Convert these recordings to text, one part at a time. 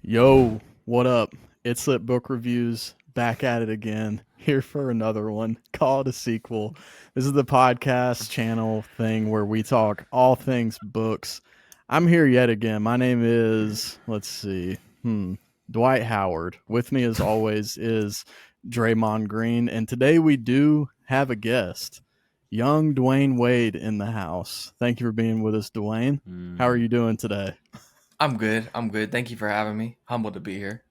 Yo, what up? It's Lit Book Reviews back at it again. Here for another one. Call it a sequel. This is the podcast channel thing where we talk all things books. I'm here yet again. My name is, Dwight Howard. With me as always is Draymond Green. And today we do have a guest, young Dwayne Wade in the house. Thank you for being with us, Dwayne. How are you doing today? I'm good. Thank you for having me. Humbled to be here.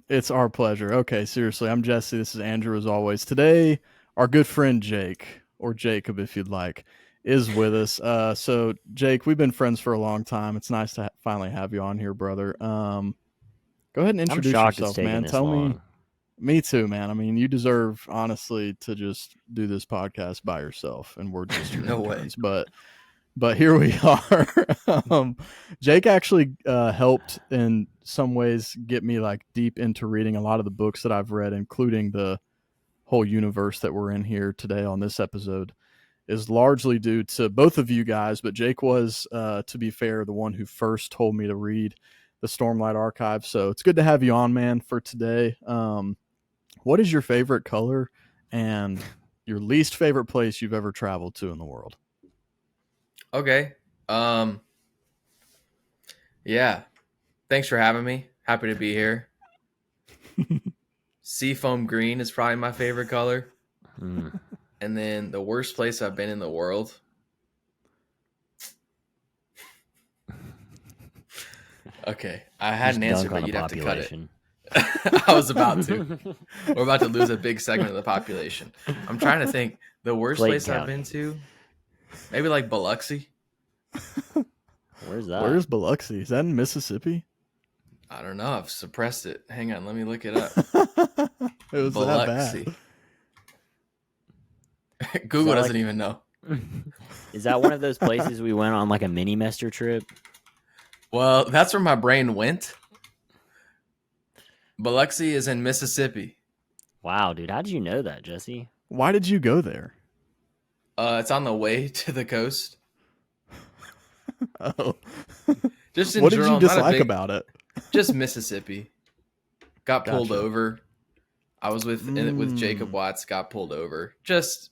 It's our pleasure. Okay, seriously. I'm Jesse. This is Andrew as always. Today, our good friend Jake, or Jacob if you'd like, is with us. So Jake, we've been friends for a long time. It's nice to finally have you on here, brother. Go ahead and introduce yourself, man. Tell me. Me too, man. I mean, you deserve, honestly, to just do this podcast by yourself, and we're just your No interns. But here we are. Jake actually helped in some ways get me like deep into reading a lot of the books that I've read, including the whole universe that we're in here today on this episode, is largely due to both of you guys. But Jake was, to be fair, the one who first told me to read the Stormlight Archive. So it's good to have you on, man, for today. What is your favorite color and your least favorite place you've ever traveled to in the world? Okay. Yeah. Thanks for having me. Happy to be here. Seafoam green is probably my favorite color. And then the worst place I've been in the world. Okay. I had an answer, but you'd have to cut it. I was about to. We're about to lose a big segment of the population. I'm trying to think. The worst place I've been to? Maybe like Biloxi. Where's that? Where's Biloxi? Is that in Mississippi? I don't know. I've suppressed it. Hang on. Let me look it up. It was Biloxi. That bad. Google doesn't even know. Is that one of those places we went on like a mini-mester trip? Well, that's where my brain went. Biloxi is in Mississippi. Wow, dude. How did you know that, Jesse? Why did you go there? It's on the way to the coast. Oh. Just what did you dislike about it? Just Mississippi. Got pulled over. I was with Jacob Watts, got pulled over. Just,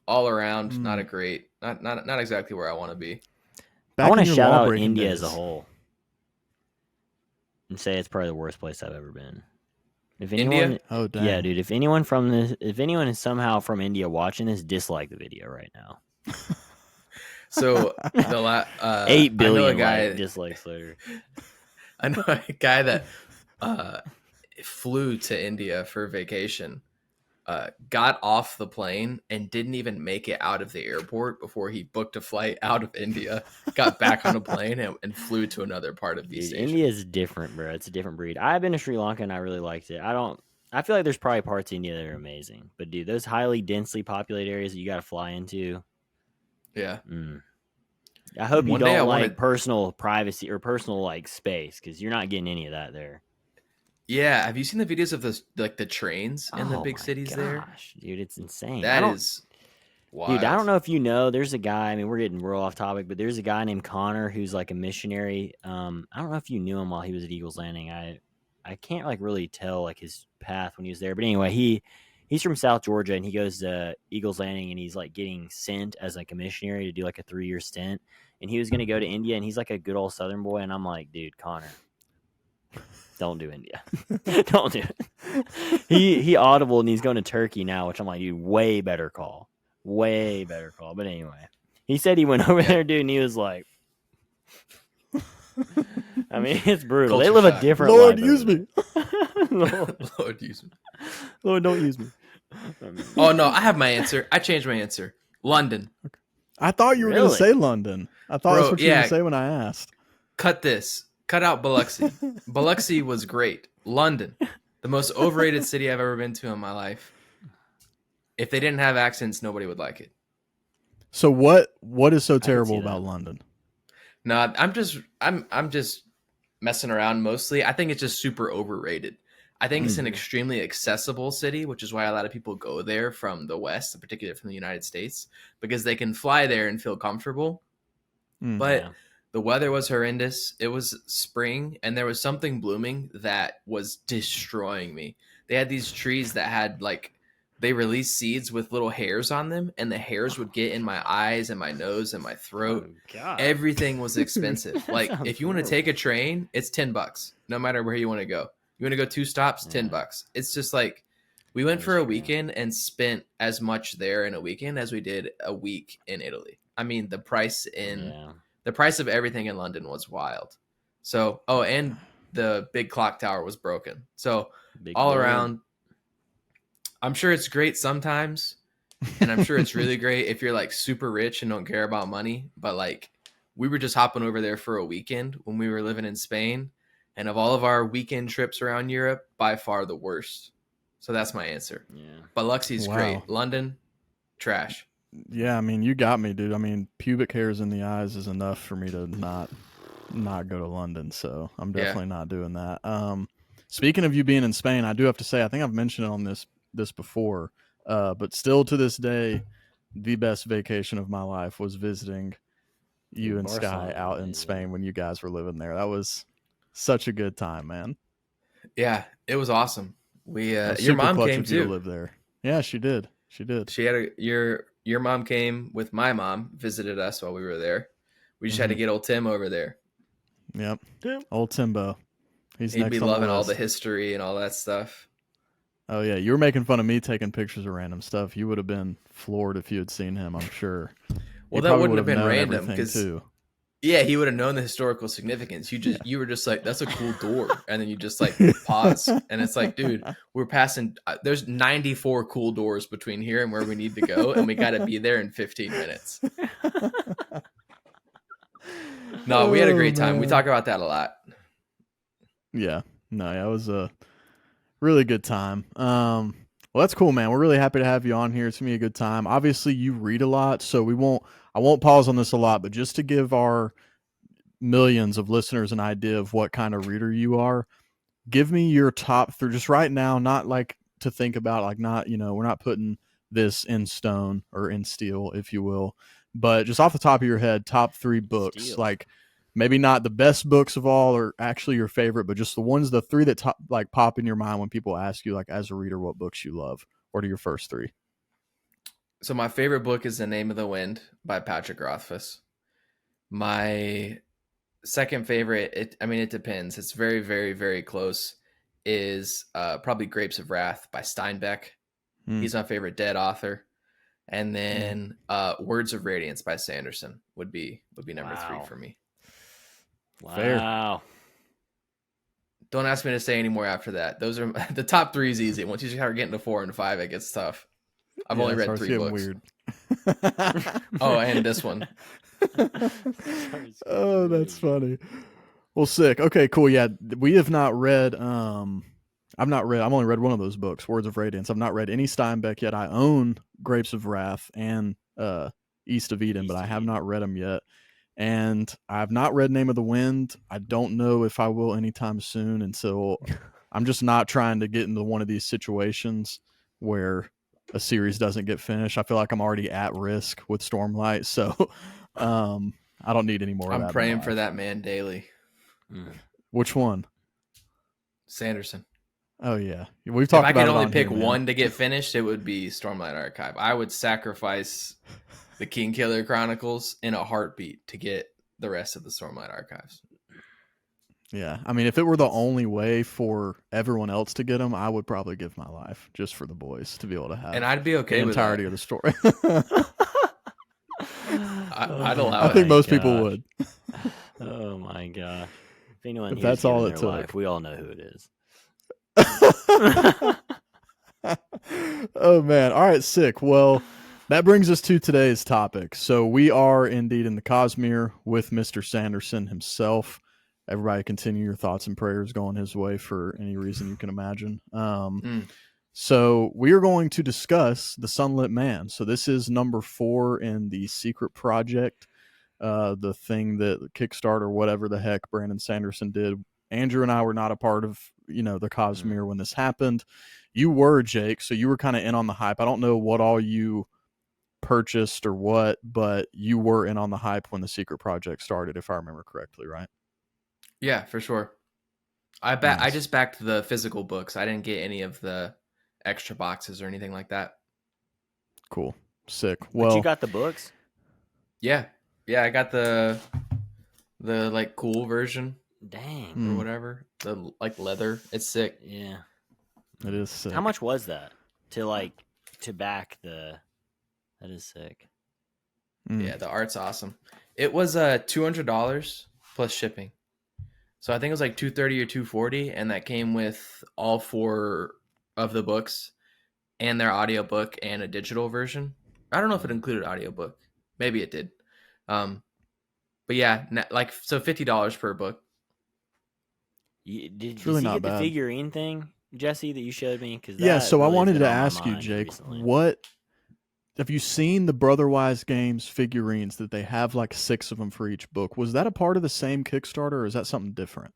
all around, not exactly where I want to be. I want to shout out India as a whole and say it's probably the worst place I've ever been. If anyone, India? Oh, dang. Yeah, dude. If anyone is somehow from India watching this, dislike the video right now. So 8 billion dislikes later. I know a guy that flew to India for vacation, got off the plane and didn't even make it out of the airport before he booked a flight out of India, got back on a plane and flew to another part of East Asia. India is different, bro. It's a different breed. I've been to Sri Lanka and I really liked it. I feel like there's probably parts of India that are amazing, but dude, those highly densely populated areas that you got to fly into. Yeah. I hope you don't like personal privacy or personal like space, because you're not getting any of that there. Yeah, have you seen the videos of the trains in the big cities there? Dude, it's insane. That is wild. Dude, I don't know if you know, there's a guy, I mean, we're getting real off topic, but there's a guy named Connor who's like a missionary. I don't know if you knew him while he was at Eagles Landing. I can't like really tell like his path when he was there. But anyway, he's from South Georgia and he goes to Eagles Landing and he's like getting sent as like a missionary to do like a 3-year stint. And he was going to go to India and he's like a good old Southern boy. And I'm like, dude, Connor, don't do India. Don't do it. He audible and he's going to Turkey now, which I'm like, dude, way better call. Way better call. But anyway, he said he went over there, dude, and he was like, I mean, it's brutal. They live a different life. Lord, use me. Lord, use me. Lord, don't use me. Oh, no, I have my answer. I changed my answer. London. Okay. I thought you were going to say London. I thought that's what you were going to say when I asked. Cut this. Cut out Biloxi. Biloxi was great. London, the most overrated city I've ever been to in my life. If they didn't have accents, nobody would like it. So what is so terrible about London? No, I'm just messing around mostly. I think it's just super overrated. I think it's an extremely accessible city, which is why a lot of people go there from the West, in particular from the United States, because they can fly there and feel comfortable. But The weather was horrendous. It was spring, and there was something blooming that was destroying me. They had these trees that had like they released seeds with little hairs on them, and the hairs would get in my eyes and my nose and my throat. Oh, God. Everything was expensive. Like if you want to horrible. take a train, it's $10, no matter where you want to go. You want to go 2 stops, $10. It's just like we went for a weekend and spent as much there in a weekend as we did a week in Italy. I mean, the price of everything in London was wild. So, and the big clock tower was broken. So all around, I'm sure it's great sometimes, and I'm sure it's really great if you're like super rich and don't care about money. But like, we were just hopping over there for a weekend when we were living in Spain, and of all of our weekend trips around Europe, by far the worst. So that's my answer. Yeah. But Luxie's great. London, trash. Yeah, I mean, you got me, dude. I mean, pubic hairs in the eyes is enough for me to not go to London, so I'm definitely not doing that. Speaking of you being in Spain, I do have to say, I think I've mentioned it on this before, but still to this day, the best vacation of my life was visiting you and Sky out in Spain when you guys were living there. That was such a good time, man. Yeah, it was awesome. Your mom came too. To live there. Yeah, she did. She had your mom came with my mom, visited us while we were there. We just had to get old Tim over there. Yep. Old Timbo. He'd be loving all the history and all that stuff. Oh yeah, you were making fun of me taking pictures of random stuff. You would have been floored if you had seen him, I'm sure. Well, that wouldn't have been random because yeah, he would have known the historical significance. You were just like, that's a cool door, and then you just like pause, and it's like, dude, we're passing. There's 94 cool doors between here and where we need to go, and we got to be there in 15 minutes. No, we had a great time. Man. We talk about that a lot. Yeah, no, yeah, it was a really good time. Well, that's cool, man. We're really happy to have you on here. It's gonna be a good time. Obviously, you read a lot, so I won't pause on this a lot, but just to give our millions of listeners an idea of what kind of reader you are, give me your top 3, just right now, not like to think about, like not, we're not putting this in stone or in steel, if you will, but just off the top of your head, top 3 books, like maybe not the best books of all or actually your favorite, but just the 3 that pop in your mind when people ask you, like, as a reader, what books you love. What are your first 3? So my favorite book is The Name of the Wind by Patrick Rothfuss. My second favorite, it depends. It's very, very, very close, is probably Grapes of Wrath by Steinbeck. He's my favorite dead author. And then Words of Radiance by Sanderson would be number 3 for me. Wow. Fair. Don't ask me to say any more after that. Those are the top 3 is easy. Once you start getting to 4 and 5, it gets tough. I've only read 3 books. Weird. Oh, and this one. Oh, that's funny. Well, sick. Okay, cool. Yeah, we have not read. I've only read one of those books, Words of Radiance. I've not read any Steinbeck yet. I own Grapes of Wrath and East of Eden, but I have not read them yet. And I've not read Name of the Wind. I don't know if I will anytime soon. And so I'm just not trying to get into one of these situations where a series doesn't get finished. I feel like I'm already at risk with Stormlight, so I don't need any more of that. I'm praying for that man daily. Which one? Sanderson. Oh yeah, we've talked about it. If I could only pick one to get finished, it would be Stormlight Archive. I would sacrifice the Kingkiller Chronicles in a heartbeat to get the rest of the Stormlight Archives. Yeah, I mean, if it were the only way for everyone else to get them, I would probably give my life just for the boys to be able to have. And I'd be okay the with entirety that. of the story. I'd allow it. I think most people would. Oh my god! If anyone if that's all it took, life, we all know who it is. Oh man! All right, sick. Well, that brings us to today's topic. So we are indeed in the Cosmere with Mr. Sanderson himself. Everybody continue your thoughts and prayers going his way for any reason you can imagine. So we are going to discuss the Sunlit Man. So this is number 4 in the secret project, the thing that Kickstarter, whatever the heck Brandon Sanderson did. Andrew and I were not a part of, the Cosmere when this happened. You were, Jake, so you were kind of in on the hype. I don't know what all you purchased or what, but you were in on the hype when the secret project started, if I remember correctly, right? Yeah, for sure. Nice. I just backed the physical books. I didn't get any of the extra boxes or anything like that. Cool. Sick. But you got the books? Yeah. Yeah, I got the like cool version. Dang. Or whatever. The like leather. It's sick. Yeah. It is sick. How much was that to back the? That is sick. Yeah, the art's awesome. It was $200 plus shipping. So I think it was like $230 or $240, and that came with all 4 of the books and their audiobook and a digital version. I don't know if it included audiobook. Maybe it did. But yeah, like so $50 per book. Did you get the figurine thing, Jesse, that you showed me? Yeah, so I wanted to ask you, Jake, what have you seen the Brotherwise Games figurines that they have like 6 of them for each book? Was that a part of the same Kickstarter, or is that something different?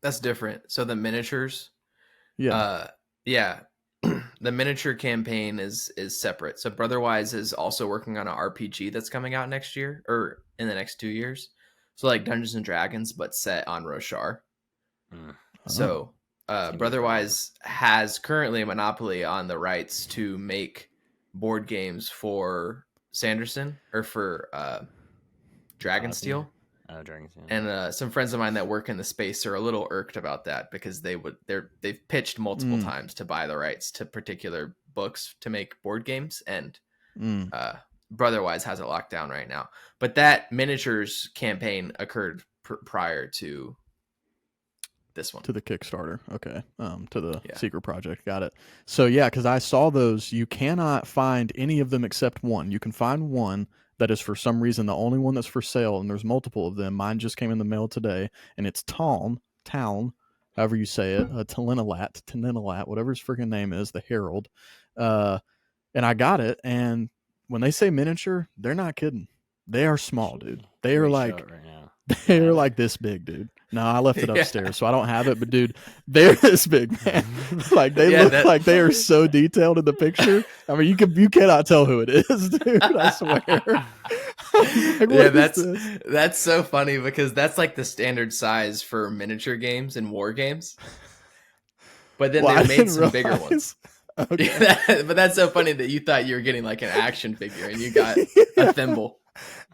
That's different. So the miniatures, yeah, the miniature campaign is separate. So Brotherwise is also working on an RPG that's coming out next year or in the next 2 years. So like Dungeons and Dragons, but set on Roshar. So Brotherwise has currently a monopoly on the rights to make board games for Sanderson or for Dragonsteel. Oh, Dragonsteel. And some friends of mine that work in the space are a litlittle irked about that because they've pitched multiple times to buy the rights to particular books to make board games, and Brotherwise has it locked down right now. But that miniatures campaign occurred prior to this one, to the Kickstarter. Okay. To the secret project. Got it. So yeah, because I saw those. You cannot find any of them except one. You can find one that is for some reason the only one that's for sale, and there's multiple of them. Mine just came in the mail today, and it's Town, however you say it, Teninalat, whatever his freaking name is, the Herald. And I got it, and when they say miniature, they're not kidding. They are small, dude. They are like they're like this big, dude. No, I left it upstairs, so I don't have it. But dude, they're this big, man. Like they look like they are so detailed in the picture. I mean, you cannot tell who it is, dude. I swear. Like, that's so funny because that's like the standard size for miniature games and war games. But then they made some bigger ones. Okay. But that's so funny that you thought you were getting like an action figure and you got a thimble.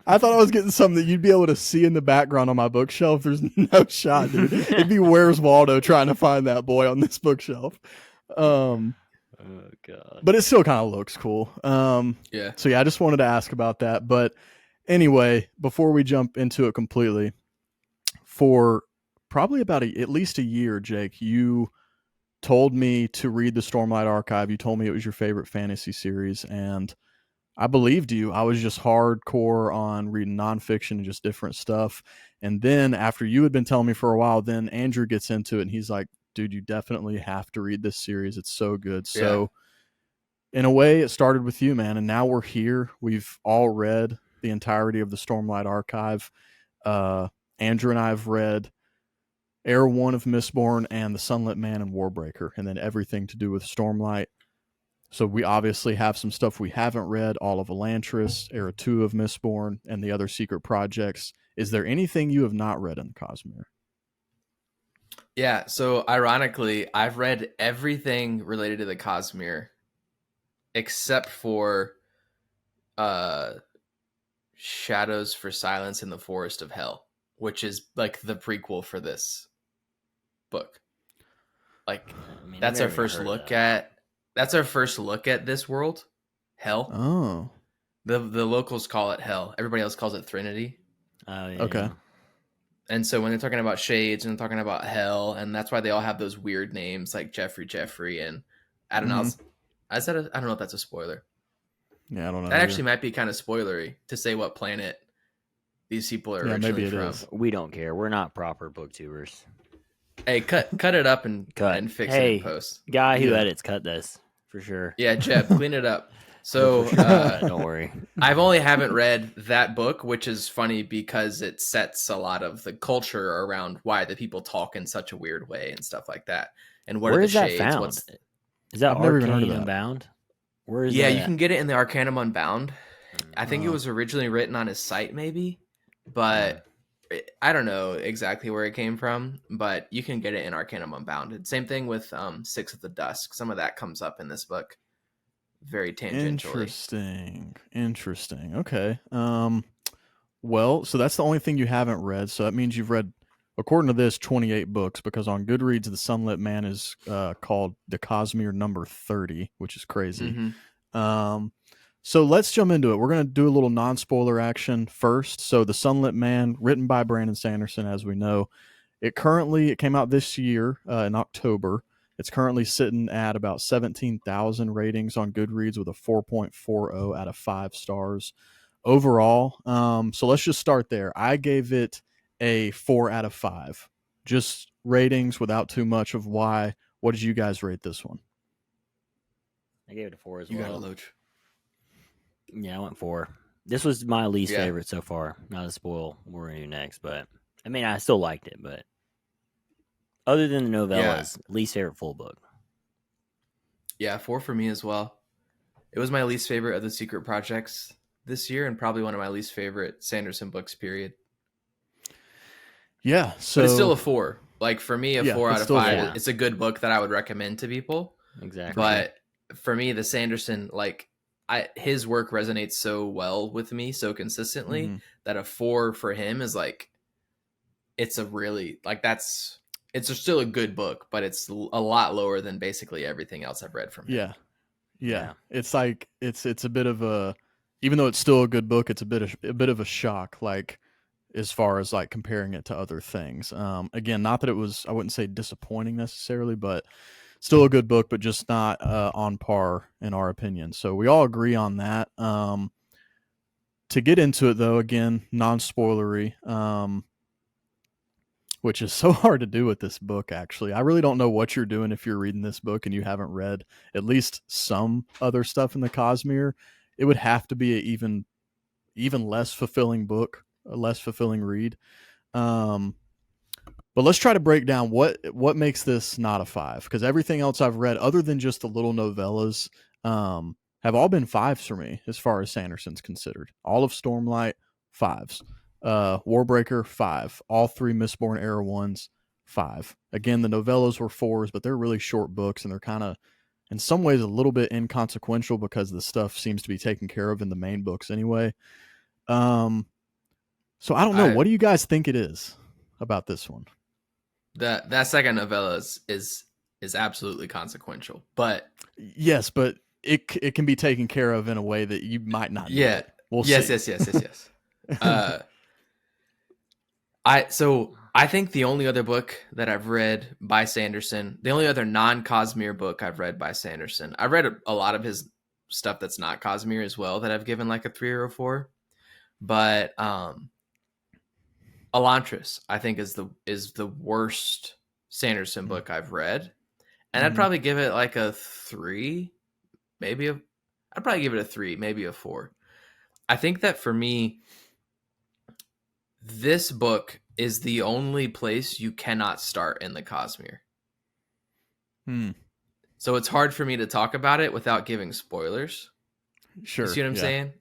I thought I was getting something that you'd be able to see in the background on my bookshelf. There's no shot, dude. It'd be Where's Waldo trying to find that boy on this bookshelf. Oh God! But it still kind of looks cool. Yeah. So yeah, I just wanted to ask about that. But anyway, before we jump into it completely, for probably about at least a year, Jake, you told me to read the Stormlight Archive. You told me it was your favorite fantasy series, and I believed you. I was just hardcore on reading nonfiction and just different stuff. And then after you had been telling me for a while, then Andrew gets into it and he's like, dude, you definitely have to read this series. It's so good. Yeah. So in a way, it started with you, man. And now we're here. We've all read the entirety of the Stormlight Archive. Andrew and I have read Era 1 of Mistborn and the Sunlit Man and Warbreaker, and then everything to do with Stormlight. So we obviously have some stuff we haven't read, all of Elantris, Era 2 of Mistborn, and the other secret projects. Is there anything you have not read in Cosmere? Yeah, so ironically, I've read everything related to the Cosmere except for Shadows for Silence in the Forest of Hell, which is like the prequel for this book. Like, that's our first look at... That's our first look at this world, Hell. Oh, the locals call it Hell. Everybody else calls it Trinity. Oh, yeah. Okay. And so when they're talking about shades and talking about Hell, and that's why they all have those weird names like Jeffrey, and I don't know. I don't know if that's a spoiler. Yeah, I don't know. That actually might be kind of spoilery to say what planet these people are originally from. Is. We don't care. We're not proper booktubers. Hey, cut it up and fix it in post. Guy who edits, cut this. For sure. Yeah, Jeb, clean it up. So don't worry. I've only haven't read that book, which is funny because it sets a lot of the culture around why the people talk in such a weird way and stuff like that. And what are the shades? That found? Is that Arcanum Unbound? Where is that? You can get it in the Arcanum Unbound. I think it was originally written on his site, maybe, but I don't know exactly where it came from. But you can get it in Arcanum Unbounded. Same thing with Six of the Dusk. Some of that comes up in this book, very tangentially. Interesting. Okay. Well, so that's the only thing you haven't read. So that means you've read, according to this, 28 books, because on Goodreads, The Sunlit Man is called the Cosmere number 30, which is crazy. Mm-hmm. So let's jump into it. We're going to do a little non-spoiler action first. So The Sunlit Man, written by Brandon Sanderson, as we know. It came out this year in October. It's currently sitting at about 17,000 ratings on Goodreads with a 4.40 out of 5 stars overall. So let's just start there. I gave it a 4 out of 5. Just ratings without too much of why. What did you guys rate this one? I gave it a 4 as well. You got a Loach. Yeah, I went 4. This was my least favorite so far. Not to spoil what we're going to do next, but I mean, I still liked it, but other than the novellas, least favorite full book. Yeah, 4 for me as well. It was my least favorite of the secret projects this year, and probably one of my least favorite Sanderson books, period. Yeah, so but it's still a 4. Like for me, a 4 out of 5. Yeah. It's a good book that I would recommend to people. Exactly. But for me, the Sanderson, his work resonates so well with me so consistently that a 4 for him is it's a really it's still a good book, but it's a lot lower than basically everything else I've read from him. Yeah. It's it's a bit of a, even though it's still a good book, it's a bit of a shock, as far as comparing it to other things. Again, not that it was, I wouldn't say disappointing necessarily, but still a good book, but just not on par in our opinion. So we all agree on that. To get into it though, again, non-spoilery, which is so hard to do with this book, actually. I really don't know what you're doing if you're reading this book and you haven't read at least some other stuff in the Cosmere. It would have to be an even less fulfilling book, a less fulfilling read. But let's try to break down what makes this not a 5, because everything else I've read, other than just the little novellas, have all been 5s for me as far as Sanderson's considered. All of Stormlight, 5s. Warbreaker, 5. All 3 Mistborn Era ones, 5. Again, the novellas were 4s, but they're really short books, and they're kind of, in some ways, a little bit inconsequential because the stuff seems to be taken care of in the main books anyway. So I don't know. What do you guys think it is about this one? That second novella is absolutely consequential, but yes, but it can be taken care of in a way that you might not. Yeah. We'll see. Yes. I think the only other book that I've read by Sanderson, the only other non-Cosmere book I've read by Sanderson, I've read a lot of his stuff that's not Cosmere as well that I've given a 3 or a 4, but Elantris, I think, is the worst Sanderson book I've read, and I'd probably give it a 3, I'd probably give it a 3, maybe a 4. I think that for me, this book is the only place you cannot start in the Cosmere. So it's hard for me to talk about it without giving spoilers. Sure. You see what I'm saying?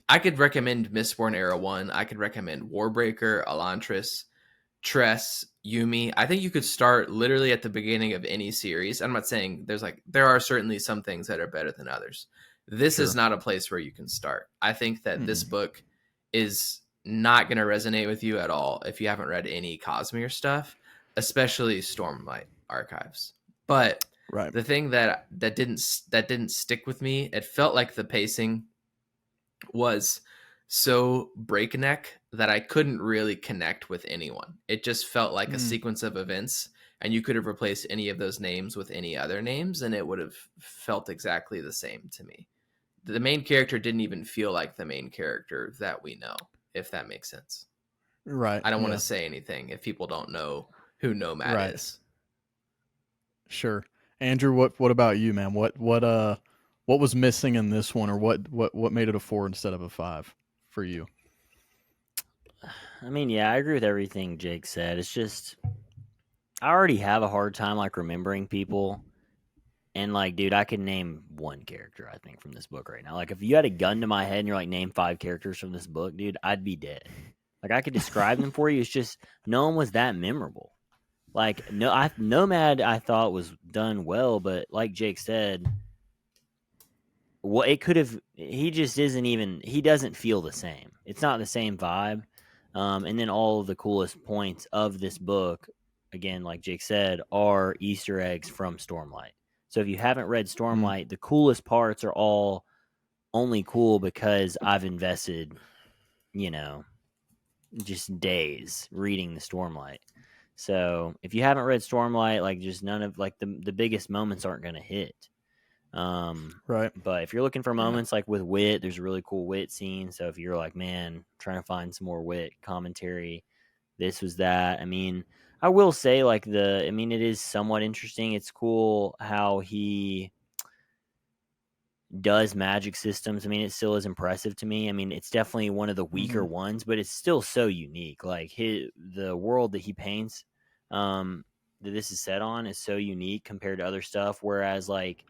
I could recommend Mistborn Era 1. I could recommend Warbreaker, Elantris, Tress, Yumi. I think you could start literally at the beginning of any series. I'm not saying there are certainly some things that are better than others. This is not a place where you can start. I think that this book is not going to resonate with you at all if you haven't read any Cosmere stuff, especially Stormlight Archives. But the thing that didn't stick with me, it felt like the pacing was so breakneck that I couldn't really connect with anyone. It just felt like a sequence of events, and you could have replaced any of those names with any other names, and it would have felt exactly the same to me. The main character didn't even feel like the main character that we know, if that makes sense. Right. I don't want to say anything if people don't know who Nomad is. Sure. Andrew, what about you, man? What was missing in this one, or what made it a 4 instead of a 5 for you? I mean, yeah, I agree with everything Jake said. It's just I already have a hard time remembering people, And like, dude, I could name one character, I think, from this book right now. Like, if you had a gun to my head and you're like, name 5 characters from this book, dude, I'd be dead. Like, I could describe them for you. It's just no one was that memorable. Like, Nomad, I thought was done well, but like Jake said, it could have. He just isn't even. He doesn't feel the same. It's not the same vibe. And then all of the coolest points of this book, again, like Jake said, are Easter eggs from Stormlight. So if you haven't read Stormlight, the coolest parts are all only cool because I've invested, just days reading the Stormlight. So if you haven't read Stormlight, like just none of like the biggest moments aren't going to hit. Right. But if you're looking for moments like with wit, there's a really cool wit scene. So if you're like, man, trying to find some more wit commentary, this was that. I mean, I will say like it is somewhat interesting. It's cool how he does magic systems. I mean, it still is impressive to me. I mean, it's definitely one of the weaker ones, but it's still so unique. Like the world that he paints, that this is set on is so unique compared to other stuff. Whereas like,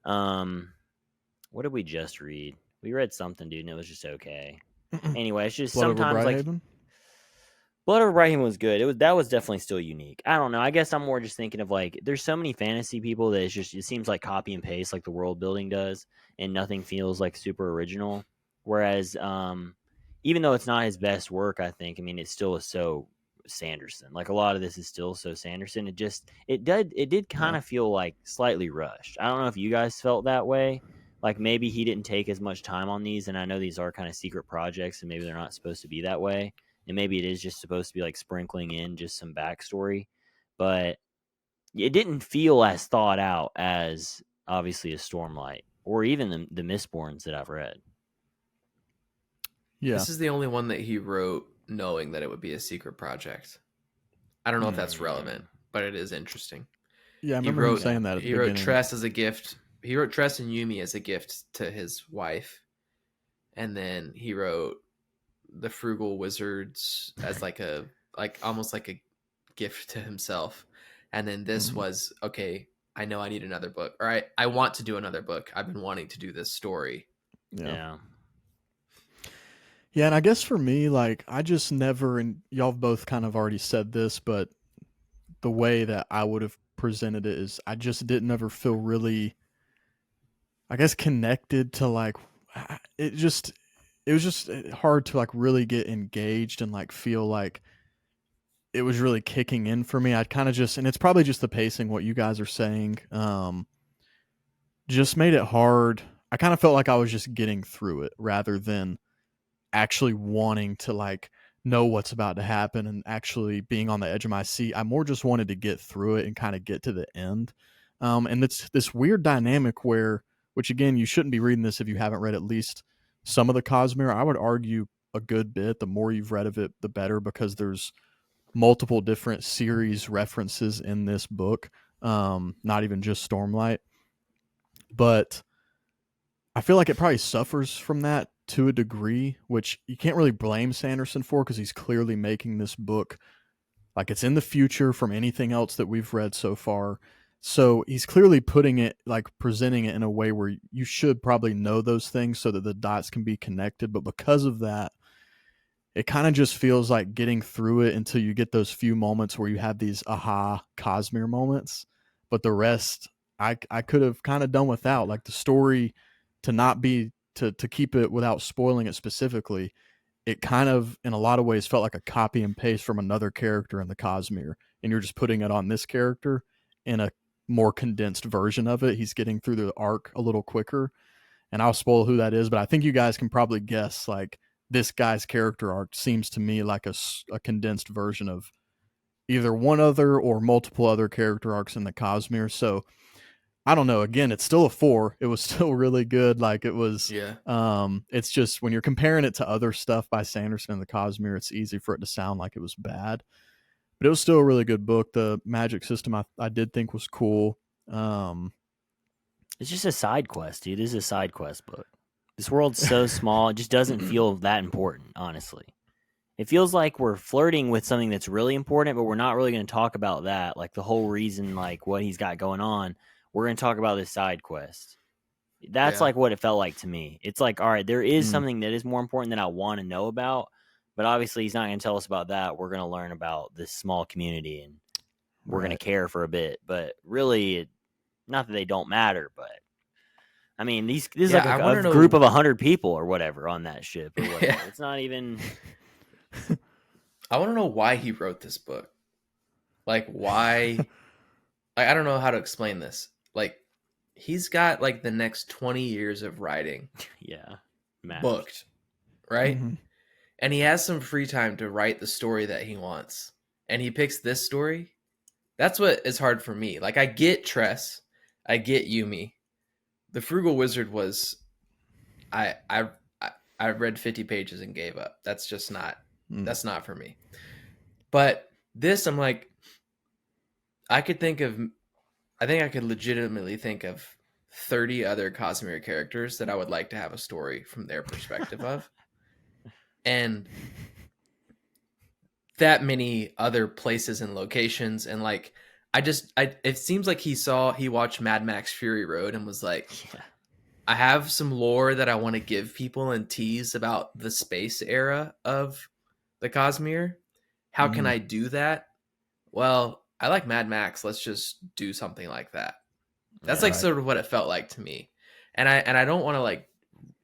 what did we just read? We read something, dude, and it was just okay. Anyway, it's just Blood sometimes like Blood Over Brighton was good. That was definitely still unique. I don't know. I guess I'm more just thinking of like there's so many fantasy people that it seems like copy and paste like the world building does, and nothing feels like super original. Whereas even though it's not his best work, I think, I mean, it still is so Sanderson. Like a lot of this is still so Sanderson. It did kind of feel like slightly rushed. I don't know if you guys felt that way. Like maybe he didn't take as much time on these, and I know these are kind of secret projects, and maybe they're not supposed to be that way, and maybe it is just supposed to be like sprinkling in just some backstory, but it didn't feel as thought out as obviously a Stormlight or even the Mistborns that I've read. Yeah, this is the only one that he wrote knowing that it would be a secret project. I don't know if that's relevant, but it is interesting. Yeah, I remember him saying that at the beginning. He wrote Tress as a gift. He wrote Tress and Yumi as a gift to his wife, and then he wrote the Frugal Wizards as almost like a gift to himself. And then this was, okay, I know I need another book. Or I want to do another book. I've been wanting to do this story. Yeah. Yeah, and I guess for me, like, I just never, and y'all both kind of already said this, but the way that I would have presented it is I just didn't ever feel really, I guess, connected to like, it was just hard to like really get engaged and like feel like it was really kicking in for me. I'd kind of just, and it's probably just the pacing, what you guys are saying, just made it hard. I kind of felt like I was just getting through it rather than actually wanting to like know what's about to happen and actually being on the edge of my seat. I more just wanted to get through it and kind of get to the end. And it's this weird dynamic where, which again, you shouldn't be reading this if you haven't read at least some of the Cosmere. I would argue a good bit. The more you've read of it, the better, because there's multiple different series references in this book. Not even just Stormlight, but I feel like it probably suffers from that to a degree, which you can't really blame Sanderson for because he's clearly making this book like it's in the future from anything else that we've read so far. So he's clearly putting it, like presenting it in a way where you should probably know those things so that the dots can be connected. But because of that, it kind of just feels like getting through it until you get those few moments where you have these aha Cosmere moments. But the rest, I could have kind of done without. Like the story, to not be to keep it without spoiling it specifically, it kind of in a lot of ways felt like a copy and paste from another character in the Cosmere, and you're just putting it on this character in a more condensed version of it. He's getting through the arc a little quicker, and I'll spoil who that is, but I think you guys can probably guess. Like this guy's character arc seems to me like a condensed version of either one other or multiple other character arcs in the Cosmere. So I don't know. Again, it's still a 4. It was still really good. Like it was, it's just when you're comparing it to other stuff by Sanderson and the Cosmere, it's easy for it to sound like it was bad, but it was still a really good book. The magic system I did think was cool. It's just a side quest, dude. This is a side quest book. This world's so small. It just doesn't feel that important, honestly. It feels like we're flirting with something that's really important, but we're not really going to talk about that. Like the whole reason, like what he's got going on. we're going to talk about this side quest. That's like what it felt like to me. It's like, all right, there is something that is more important that I want to know about, but obviously he's not going to tell us about that. We're going to learn about this small community, and we're going to care for a bit. But really, not that they don't matter, but I mean, this is like a group of 100 people or whatever on that ship or whatever. Yeah. It's not even. I want to know why he wrote this book. Like, why? I don't know how to explain this. Like, he's got like the next 20 years of writing. Yeah. Booked. Right? Mm-hmm. And he has some free time to write the story that he wants. And he picks this story. That's what is hard for me. Like, I get Tress. I get Yumi. The Frugal Wizard was, I read 50 pages and gave up. That's just not, that's not for me. But this, I'm like, I think I could legitimately think of 30 other Cosmere characters that I would like to have a story from their perspective of. And that many other places and locations. And like, it seems like he watched Mad Max Fury Road and was like, I have some lore that I want to give people and tease about the space era of the Cosmere. How can I do that? Well, I like Mad Max. Let's just do something like that. That's sort of what it felt like to me. And I don't want to like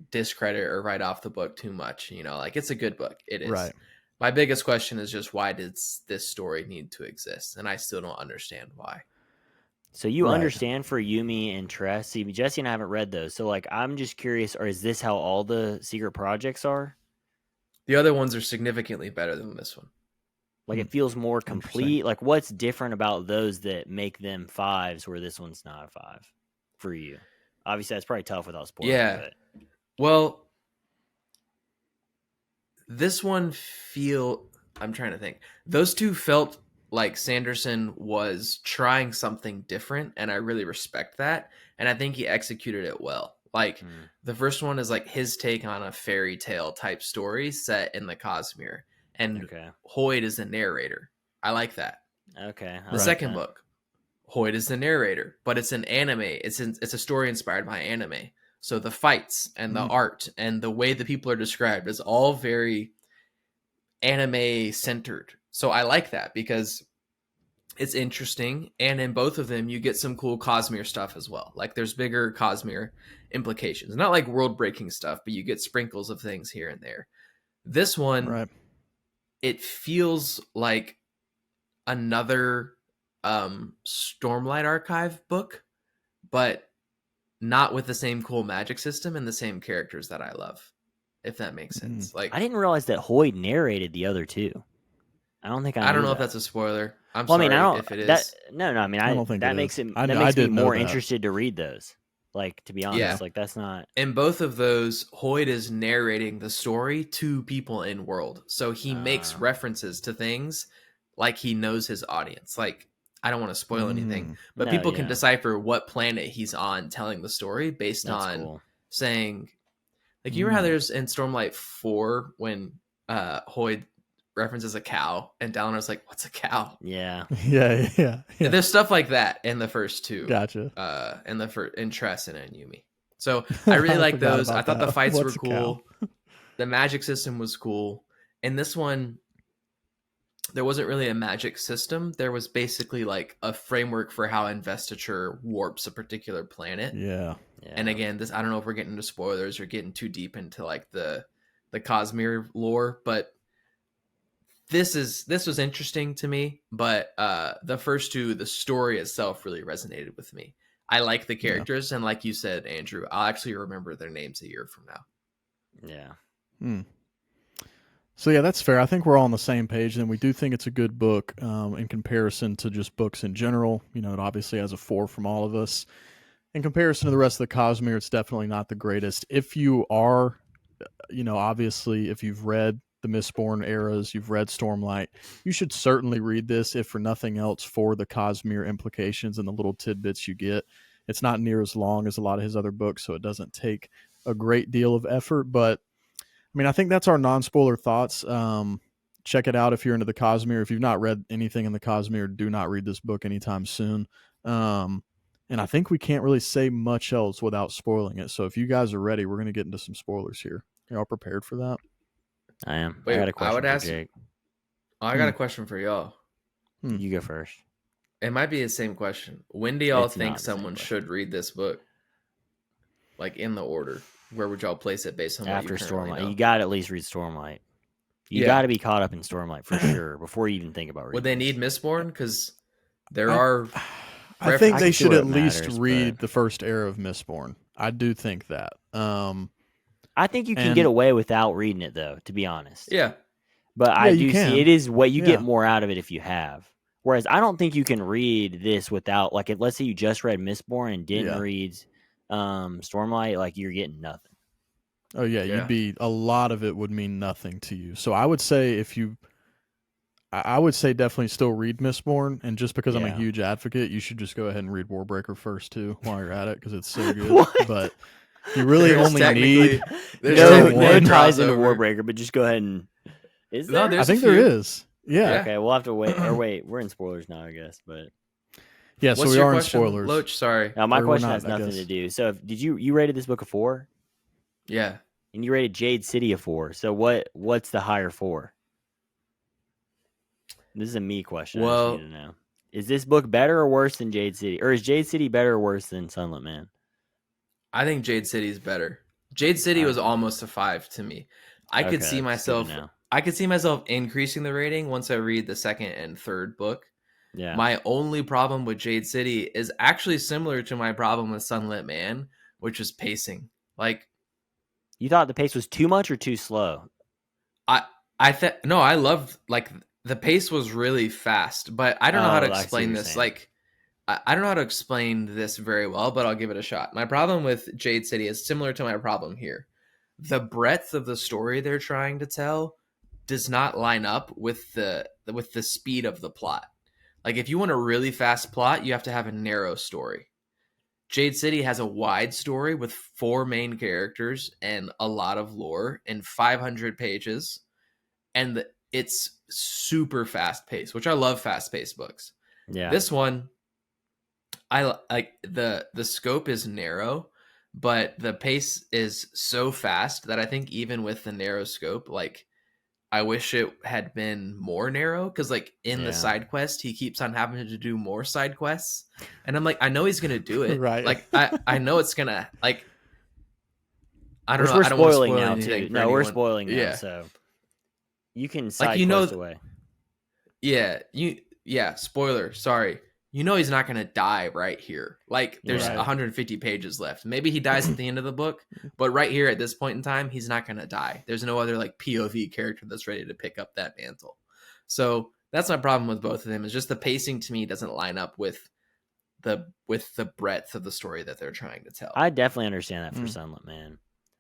discredit or write off the book too much. You know, like it's a good book. It is. Right. My biggest question is just why did this story need to exist? And I still don't understand why. So you understand for Yumi and Tress. See, Jesse and I haven't read those. So like, I'm just curious, or is this how all the secret projects are? The other ones are significantly better than this one. Like it feels more complete. Like what's different about those that make them 5s where this one's not a 5 for you? Obviously, that's probably tough without spoilers. Yeah. But. Well, this one I'm trying to think. Those two felt like Sanderson was trying something different, and I really respect that. And I think he executed it well. Like the first one is like his take on a fairy tale type story set in the Cosmere. And Hoid is the narrator. I like that. Okay. The second book, Hoid is the narrator, but it's an anime. It's a story inspired by anime. So the fights and the art and the way the people are described is all very anime centered. So I like that because it's interesting. And in both of them, you get some cool Cosmere stuff as well. Like there's bigger Cosmere implications. Not like world breaking stuff, but you get sprinkles of things here and there. This one, it feels like another Stormlight Archive book, but not with the same cool magic system and the same characters that I love, if that makes sense. Like I didn't realize that Hoid narrated the other two. I don't think I don't know if that's a spoiler. I'm sorry if it is. No, I mean, I don't think that makes it. That makes me more interested to read those. Like, to be honest, like that's not. In both of those, Hoid is narrating the story to people in world. So he makes references to things like he knows his audience. Like, I don't want to spoil anything, but people can decipher what planet he's on telling the story based on saying, like, you remember how there's in Stormlight 4 when Hoid references a cow and Dalinor's like, what's a cow? Yeah. Yeah. There's stuff like that in the first two. Gotcha. In Tress and in Yumi. So I really like those. I thought the fights were cool. The magic system was cool. In this one, there wasn't really a magic system. There was basically like a framework for how investiture warps a particular planet. Yeah. And again, this I don't know if we're getting into spoilers or getting too deep into like the Cosmere lore, but this was interesting to me, but the first two, the story itself really resonated with me. I like the characters, and like you said, Andrew, I'll actually remember their names a year from now. Yeah. So yeah, that's fair. I think we're all on the same page, and we do think it's a good book in comparison to just books in general. You know, it obviously has a 4 from all of us. In comparison to the rest of the Cosmere, it's definitely not the greatest. If you are, obviously, if you've read the Mistborn eras, you've read Stormlight, you should certainly read this, if for nothing else, for the Cosmere implications and the little tidbits you get. It's not near as long as a lot of his other books, so it doesn't take a great deal of effort. But, I mean, I think that's our non-spoiler thoughts. Check it out if you're into the Cosmere. If you've not read anything in the Cosmere, do not read this book anytime soon. And I think we can't really say much else without spoiling it. So if you guys are ready, we're going to get into some spoilers here. Y'all prepared for that? I am. Wait, I got a question for ask, Jake. I got a question for y'all. You go first. It might be the same question. When do y'all think someone should read this book? Like in the order. Where would y'all place it based on after what you Stormlight? know? You got to at least read Stormlight. You got to be caught up in Stormlight for sure before you even think about reading. Would they need Mistborn? Because there are. I think they should at least read the first era of Mistborn. I do think that. I think you can get away without reading it, though, to be honest. Yeah. But I do see it is what you get more out of it if you have. Whereas I don't think you can read this without, like, let's say you just read Mistborn and didn't read Stormlight, like, you're getting nothing. Oh, yeah, you'd be, a lot of it would mean nothing to you. So I would say I would say definitely still read Mistborn, and just because I'm a huge advocate, you should just go ahead and read Warbreaker first, too, while you're at it, because it's so good. But you really only need... No ties into Warbreaker, but just go ahead and... Is there? I think there is. Yeah. Okay, we'll have to wait. Or wait, we're in spoilers now, I guess, but... Yeah, so we are in spoilers. Loach, sorry. Now, my question has nothing to do. So, did you rated this book a 4? Yeah. And you rated Jade City a 4. So, what's the higher 4? This is a me question. Well, I just need to know. Is this book better or worse than Jade City? Or is Jade City better or worse than Sunlit Man? I think Jade City is better. Jade City was almost a 5 to me. I could see myself increasing the rating once I read the second and third book. Yeah. My only problem with Jade City is actually similar to my problem with Sunlit Man, which is pacing. Like, you thought the pace was too much or too slow? I loved, like, the pace was really fast, but I don't know how to explain this. Like, I don't know how to explain this very well, but I'll give it a shot. My problem with Jade City is similar to my problem here. The breadth of the story they're trying to tell does not line up with the speed of the plot. Like, if you want a really fast plot, you have to have a narrow story. Jade City has a wide story with 4 main characters and a lot of lore and 500 pages. And it's super fast paced, which I love fast paced books. Yeah. This one, I like the scope is narrow, but the pace is so fast that I think even with the narrow scope, like, I wish it had been more narrow, because, like, in the side quest, he keeps on having to do more side quests, and I'm like, I know he's gonna do it, right? Like, I know it's gonna, like, I don't know. We're I don't want to spoiling spoil now anything. too. No, we're spoiling now, so you can side quest away. Yeah, spoiler. Sorry. You know he's not going to die right here. Like, there's 150 pages left. Maybe he dies at the end of the book, but right here at this point in time, he's not going to die. There's no other, like, POV character that's ready to pick up that mantle. So that's my problem with both of them, is just the pacing to me doesn't line up with the breadth of the story that they're trying to tell. I definitely understand that for Sunlit Man.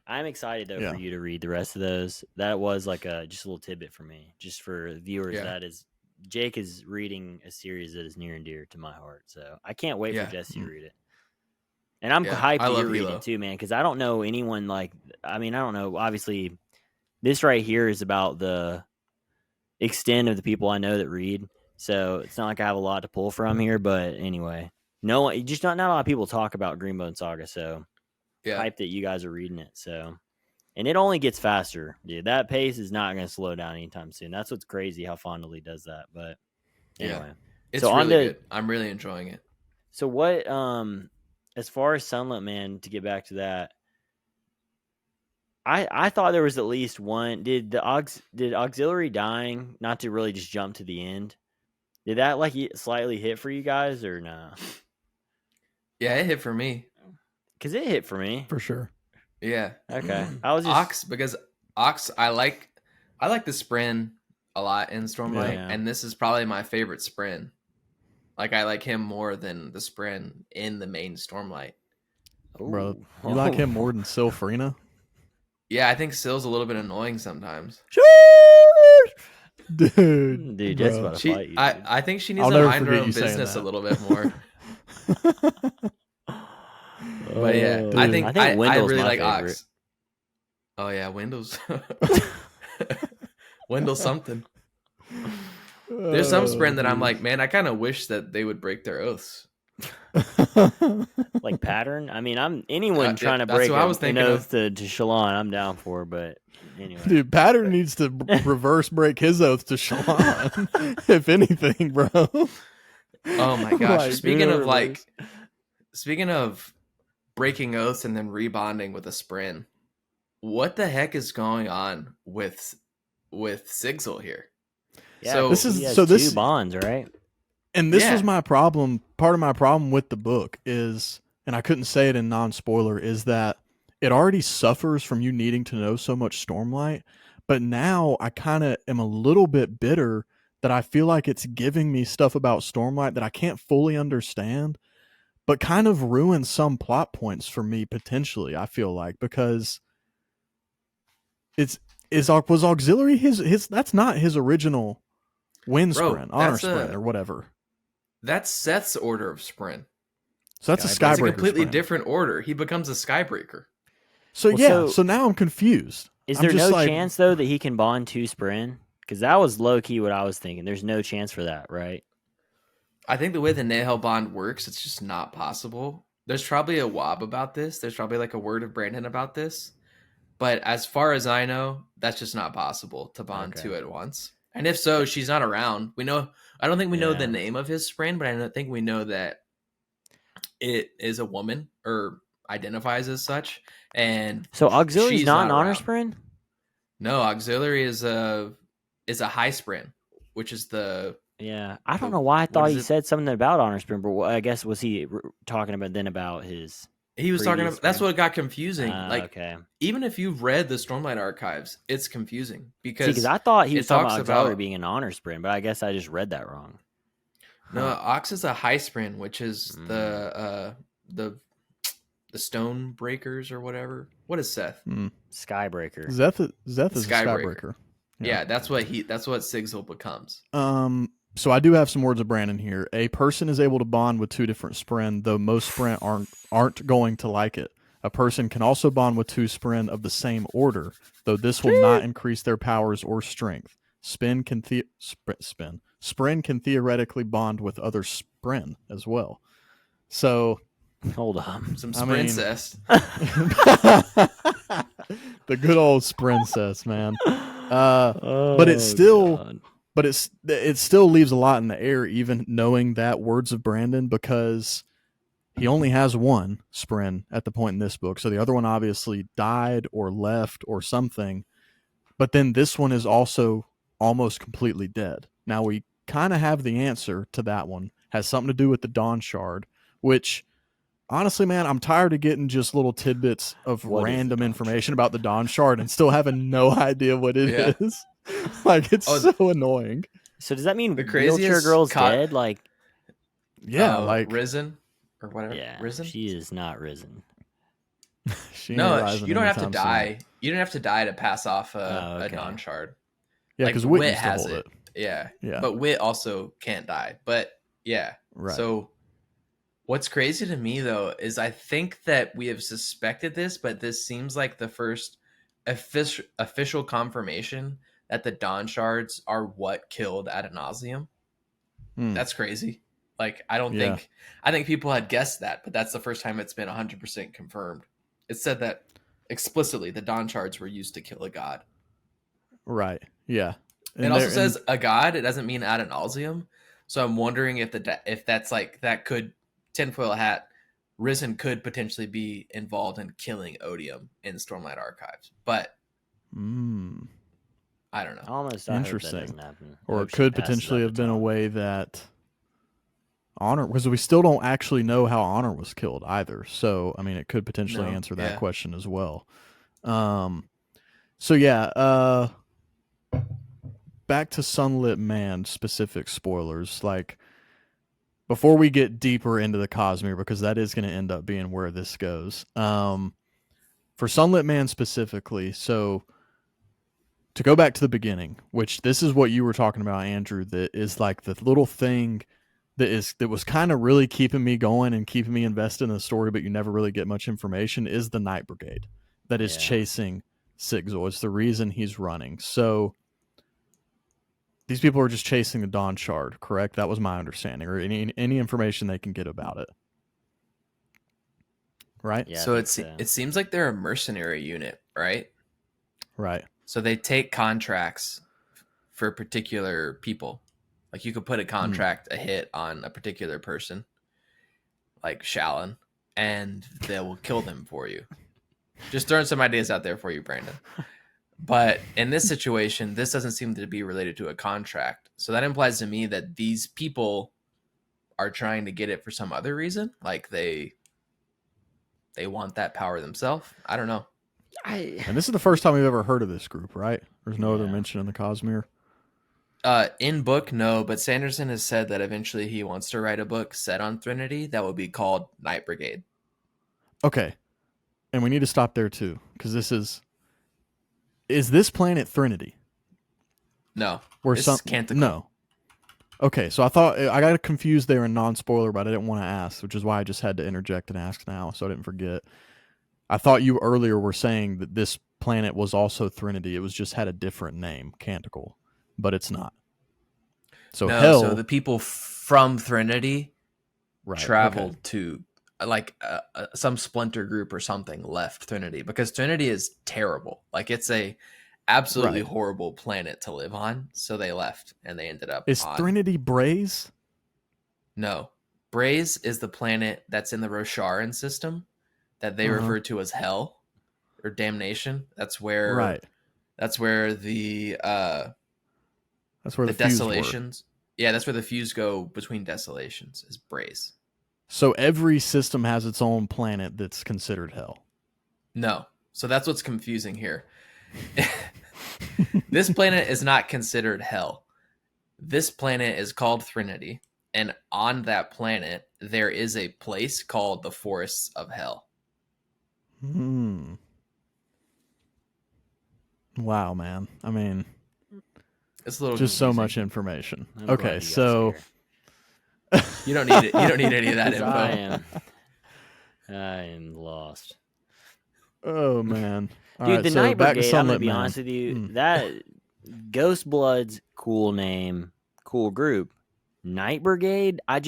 I'm excited, though, for you to read the rest of those. That was like just a little tidbit for me, just for viewers. That is... Jake is reading a series that is near and dear to my heart, so I can't wait for Jesse to read it. And I'm hyped that you're reading it too, man, because I don't know anyone like... I mean, I don't know. Obviously, this right here is about the extent of the people I know that read, so it's not like I have a lot to pull from here, but anyway. Not a lot of people talk about Greenbone Saga, so hyped that you guys are reading it, so... And it only gets faster, dude. That pace is not going to slow down anytime soon. That's what's crazy how Fondly does that. But anyway, it's really good. I'm really enjoying it. So what? As far as Sunlit Man, to get back to that, I thought there was at least one. Did auxiliary dying, not to really just jump to the end, did that like slightly hit for you guys or no? Yeah, it hit for me. Because it hit for me for sure. Yeah. Okay. I was just... Ox, because Ox, I like the Spren a lot in Stormlight, and this is probably my favorite Spren. Like, I like him more than the Spren in the main Stormlight. Bro, you like him more than Sylphrina? Yeah, I think Syl's a little bit annoying sometimes. Dude, that's about to fight you. I think she needs to mind her own business a little bit more. But yeah, I think I really like favorite. Ox. Oh yeah, Wendell's Wendell something. There's some Spren that I'm like, man, I kind of wish that they would break their oaths. Like pattern. I mean, I'm anyone trying to that's break what I was an thinking oath to Shalon, I'm down for. But anyway, Dude, Pattern needs to reverse break his oath to Shalon, if anything, bro. Oh my gosh! Like, Speaking of breaking oaths and then rebonding with a sprint, what the heck is going on with Sigil here? yeah, So he has two bonds, right? And this was my problem. Part of my problem with the book is, and I couldn't say it in non-spoiler, is that it already suffers from you needing to know so much Stormlight, but now I kind of am a little bit bitter that I feel like it's giving me stuff about Stormlight that I can't fully understand, but kind of ruins some plot points for me potentially, I feel like, because was auxiliary his that's not his original wind sprint, honor sprint, or whatever. That's Seth's order of sprint. So that's a Skybreaker. It's a completely sprint. different order. He becomes a Skybreaker. So now I'm confused. Is there no chance though that he can bond to Spren? Because that was low key what I was thinking. There's no chance for that, right? I think the way the Nahel bond works, it's just not possible. There's probably a wob about this. There's probably like a word of Brandon about this. But as far as I know, that's just not possible to bond two at once. And if so, she's not around. We know. I don't think we know the name of his Spren, but I think we know that it is a woman or identifies as such. And so auxiliary is not an honor Spren? No, auxiliary is a high Spren, which is the I don't know why I thought he said something about honor Spren, but I guess was he talking about his? He was talking about. That's what got confusing. Even if you've read the Stormlight archives, it's confusing because I thought he was talking about auxiliary being an honor sprint, but I guess I just read that wrong. No, Ox is a high sprint, which is the stone breakers or whatever. What is Seth? Skybreaker. Zeth is a Skybreaker. Yeah, that's what Sigil becomes. So I do have some words of Brandon here. A person is able to bond with two different Spren, though most Spren aren't going to like it. A person can also bond with two Spren of the same order, though this will not increase their powers or strength. Spren can theoretically bond with other Spren as well. So hold on, some Sprincess. The good old Sprincess, man. But it's still. God. But it still leaves a lot in the air, even knowing that words of Brandon, because he only has one Spren at the point in this book. So the other one obviously died or left or something. But then this one is also almost completely dead. Now we kind of have the answer to that one. Has something to do with the Dawn Shard, which honestly, man, I'm tired of getting just little tidbits of random information about the Dawn Shard and still having no idea what it is. Like, it's so annoying. So does that mean the wheelchair girl's dead? Like, like risen or whatever. Yeah, risen. She is not risen. You don't have to die. You don't have to die to pass off a Dawn Shard. Yeah, because Wit has it. Yeah, but Wit also can't die. But right. So what's crazy to me though is I think that we have suspected this, but this seems like the first official confirmation that the Dawn Shards are what killed Ad Nauseam. That's crazy. Like, I think people had guessed that, but that's the first time it's been 100% confirmed. It said that explicitly the Dawn Shards were used to kill a god. Right. Yeah. It also says a god. It doesn't mean Ad Nauseam. So I'm wondering if that's like, that could, tinfoil hat, Risen could potentially be involved in killing Odium in Stormlight Archives. But I don't know. Almost interesting. Or it could potentially have been a way that Honor, because we still don't actually know how Honor was killed either. So, I mean, it could potentially answer that question as well. Back to Sunlit Man specific spoilers. Like, before we get deeper into the Cosmere, because that is going to end up being where this goes. For Sunlit Man specifically, so to go back to the beginning, which this is what you were talking about, Andrew, that is like the little thing that was kind of really keeping me going and keeping me invested in the story, but you never really get much information, is the Night Brigade that is chasing Sigil. It's the reason he's running. So these people are just chasing the Dawn Shard, correct? That was my understanding, or any information they can get about it. Right? Yeah, so it seems like they're a mercenary unit, right? Right. So they take contracts for particular people. Like you could put a contract, a hit on a particular person, like Shallan, and they will kill them for you. Just throwing some ideas out there for you, Brandon. But in this situation, this doesn't seem to be related to a contract. So that implies to me that these people are trying to get it for some other reason. Like they want that power themselves. I don't know. And this is the first time we've ever heard of this group, right? There's no other mention in the Cosmere. In book, no, but Sanderson has said that eventually he wants to write a book set on Threnody that would be called Night Brigade. Okay. And we need to stop there too, because this is this planet Threnody? No. This is Canticle. No. Okay, so I got confused there in non-spoiler, but I didn't want to ask, which is why I just had to interject and ask now, so I didn't forget. I thought you earlier were saying that this planet was also Threnody. It was just had a different name, Canticle, but it's not. So no, so the people from Threnody traveled to like some splinter group or something left Threnody because Threnody is terrible. Like it's a absolutely horrible planet to live on. So they left and they ended up. Is Threnody Braze? No, Braze is the planet that's in the Rosharan system that they refer to as Hell or Damnation. That's where That's where the Desolations. Yeah, that's where the fuse go between Desolations is Braze. So every system has its own planet that's considered Hell. No. So that's what's confusing here. This planet is not considered Hell. This planet is called Threnody, and on that planet there is a place called the Forests of Hell. Wow, man. I mean, it's a little just confusing. So much information. Okay, so you don't need it. You don't need any of that info. I am lost. Oh man. Dude, the Night Brigade, I'm going to be honest with you, that Ghost Blood's cool name, cool group. Night Brigade, I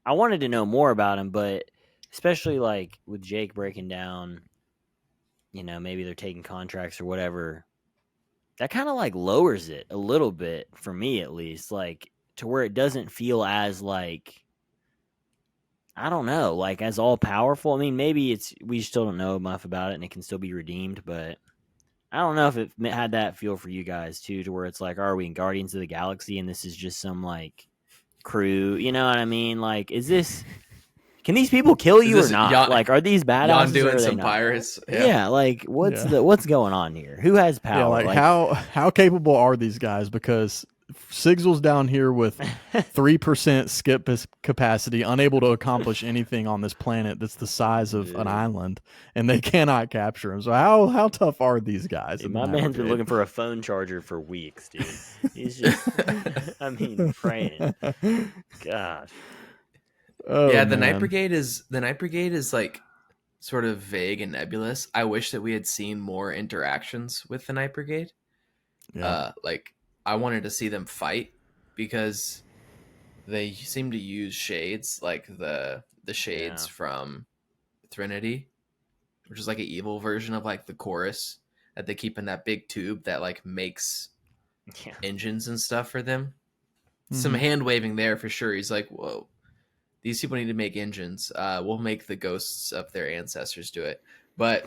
wanted to know more about him, but especially like with Jake breaking down, maybe they're taking contracts or whatever, that kind of like lowers it a little bit, for me at least, like to where it doesn't feel as like, I don't know, like as all powerful. I mean, maybe we still don't know enough about it and it can still be redeemed, but I don't know if it had that feel for you guys too, to where it's like, are we in Guardians of the Galaxy and this is just some like crew, you know what I mean? Like, can these people kill you or not? Like, are these badasses doing or are some they pirates? Yeah, like what's going on here? Who has power? Yeah, like how capable are these guys? Because Sigil's down here with 3% skip capacity, unable to accomplish anything on this planet that's the size of an island, and they cannot capture him. So how tough are these guys? Dude, my man's been looking for a phone charger for weeks, dude. He's just, praying. Gosh. Oh, yeah, the Night Brigade is like sort of vague and nebulous. I wish that we had seen more interactions with the Night Brigade. Yeah. I wanted to see them fight because they seem to use shades, like the shades from Threnody, which is like an evil version of like the chorus that they keep in that big tube that like makes engines and stuff for them. Mm-hmm. Some hand waving there for sure. He's like, whoa, these people need to make engines. We'll make the ghosts of their ancestors do it. But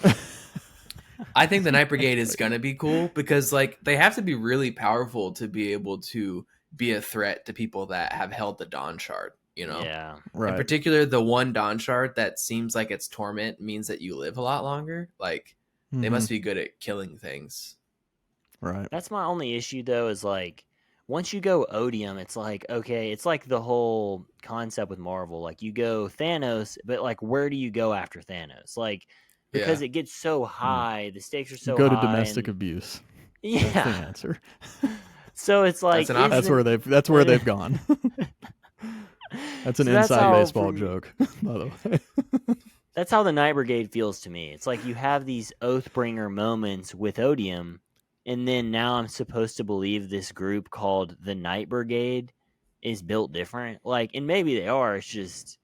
I think the Night Brigade is going to be cool because like they have to be really powerful to be able to be a threat to people that have held the Dawn Shard, Yeah. Right. In particular, the one Dawn Shard that seems like its torment means that you live a lot longer. Like they must be good at killing things. Right. That's my only issue though, is like once you go Odium, it's like, okay, it's like the whole concept with Marvel. Like you go Thanos, but like where do you go after Thanos? Like, because it gets so high, the stakes are so high. Go to domestic abuse. Yeah, that's the answer. So it's like that's where they've gone. That's an inside baseball joke, by the way. That's how the Night Brigade feels to me. It's like you have these Oathbringer moments with Odium, and then now I'm supposed to believe this group called the Night Brigade is built different. Like, and maybe they are. It's just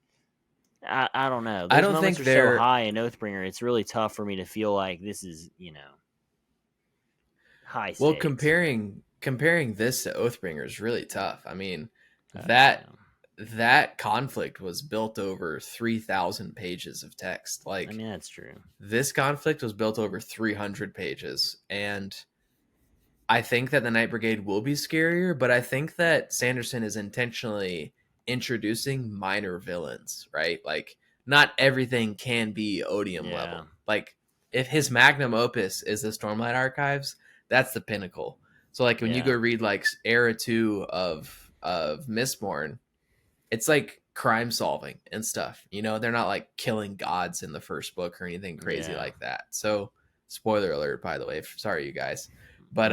I don't know. Those moments are so high in Oathbringer. It's really tough for me to feel like this is, high stakes. Well, comparing this to Oathbringer is really tough. I mean, that conflict was built over 3,000 pages of text. Like, I mean, that's true. This conflict was built over 300 pages, and I think that the Night Brigade will be scarier, but I think that Sanderson is intentionally introducing minor villains, right? Like, not everything can be Odium level. Like, if his magnum opus is the Stormlight Archives, that's the pinnacle. So, like, when you go read, like, Era 2 of Mistborn, it's, like, crime solving and stuff. You know, they're not, like, killing gods in the first book or anything crazy like that. So, spoiler alert, by the way. Sorry, you guys. But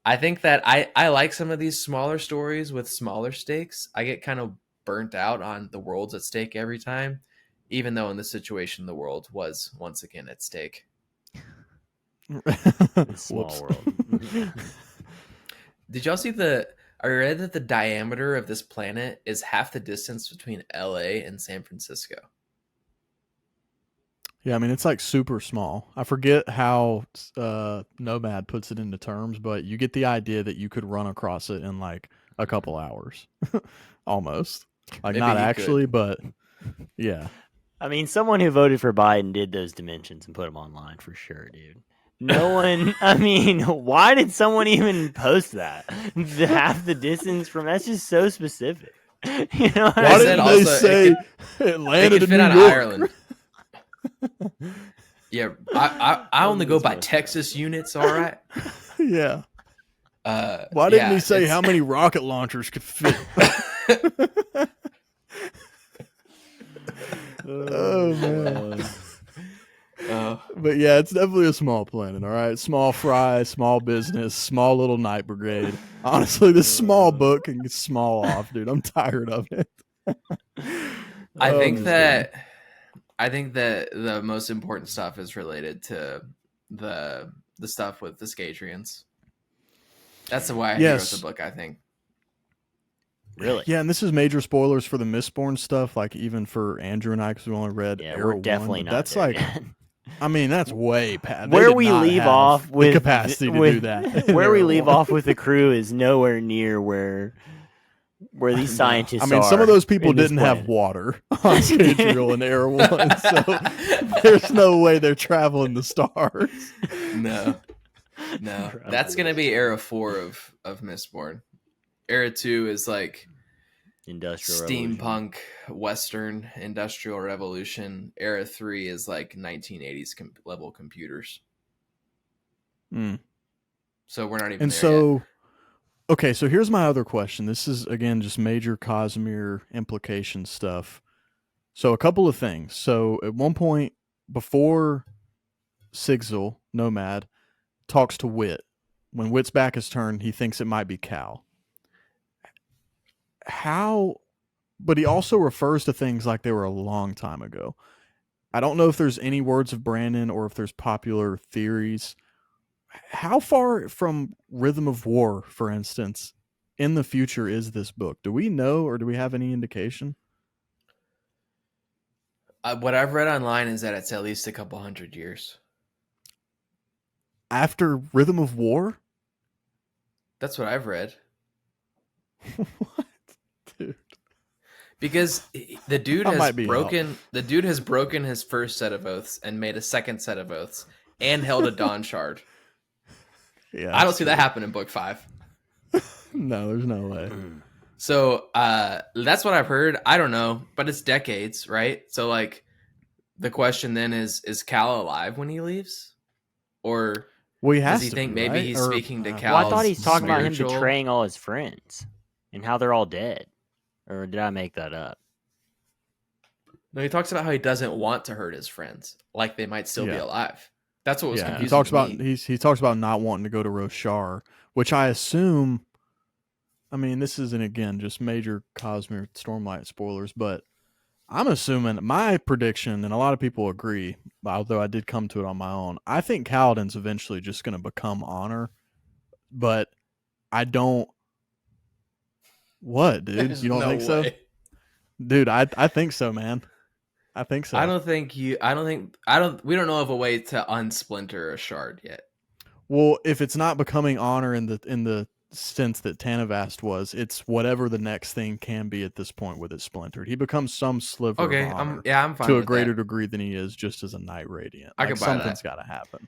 I think that I like some of these smaller stories with smaller stakes. I get kind of burnt out on the world's at stake every time, even though in this situation the world was once again at stake. Small world. Did y'all see I read that the diameter of this planet is half the distance between LA and San Francisco. Yeah, I mean, it's like super small. I forget how Nomad puts it into terms, but you get the idea that you could run across it in like a couple hours. Almost. Like, maybe not actually, but yeah. I mean, someone who voted for Biden did those dimensions and put them online for sure, dude. No one, I mean, why did someone even post that? Half the distance from, that's just so specific. You know what why didn't they say it landed in New York? Ireland. Yeah, I only go by Texas units, all right? Yeah. Why didn't he say how many rocket launchers could fit? Oh, man. But yeah, it's definitely a small planet, all right? Small fry, small business, small little Night Brigade. Honestly, this small book can get small off, dude. I'm tired of it. I think that the most important stuff is related to the stuff with the Scadrians. That's the way he wrote the book, I think. Really? Yeah, and this is major spoilers for the Mistborn stuff, like even for Andrew and I, because we only read Era we're definitely 1. not That's there like, yet. I mean, that's way past. Where we leave off with the capacity to do that. Where we leave off with the crew is nowhere near where these scientists are. I mean, some of those people didn't have water on Scadrial in Era 1, so there's no way they're traveling the stars. No. That's going to be Era 4 of Mistborn. Era 2 is like Industrial steampunk Western Industrial Revolution. Era 3 is like 1980s level computers. So we're not even there yet. Okay, so here's my other question. This is, again, just major Cosmere implication stuff. So a couple of things. So at one point, before Sigzil, Nomad, talks to Wit. When Wit's back is turned, he thinks it might be Cal. But he also refers to things like they were a long time ago. I don't know if there's any words of Brandon or if there's popular theories. How far from Rhythm of War, for instance, in the future is this book? Do we know, or do we have any indication? What I've read online is that it's at least a couple hundred years. After Rhythm of War? That's what I've read. What? Dude. Because the dude has broken his first set of oaths and made a second set of oaths and held a Dawn Shard. Yeah, I don't see that happen in book 5. No, there's no way. So that's what I've heard. I don't know, but it's decades, right? So like the question then is Cal alive when he leaves? Or does he think maybe he's speaking to Cal? Well, I thought he's talking about him betraying all his friends and how they're all dead. Or did I make that up? No, he talks about how he doesn't want to hurt his friends, like they might still be alive. That's what was confusing. He talks about not wanting to go to Roshar, which I assume. I mean, this isn't, again, just major Cosmere Stormlight spoilers, but I'm assuming my prediction, and a lot of people agree, although I did come to it on my own. I think Kaladin's eventually just going to become Honor, but I don't. What, dude? There's You don't no think so? way. Dude, I think so, man. I think so. I don't think. We don't know of a way to unsplinter a shard yet. Well, if it's not becoming Honor in the sense that Tanavast was, it's whatever the next thing can be at this point with it splintered. He becomes some sliver of honor I'm fine to a with greater that. degree than he is just as a Knight Radiant. I can buy something's that. got to happen.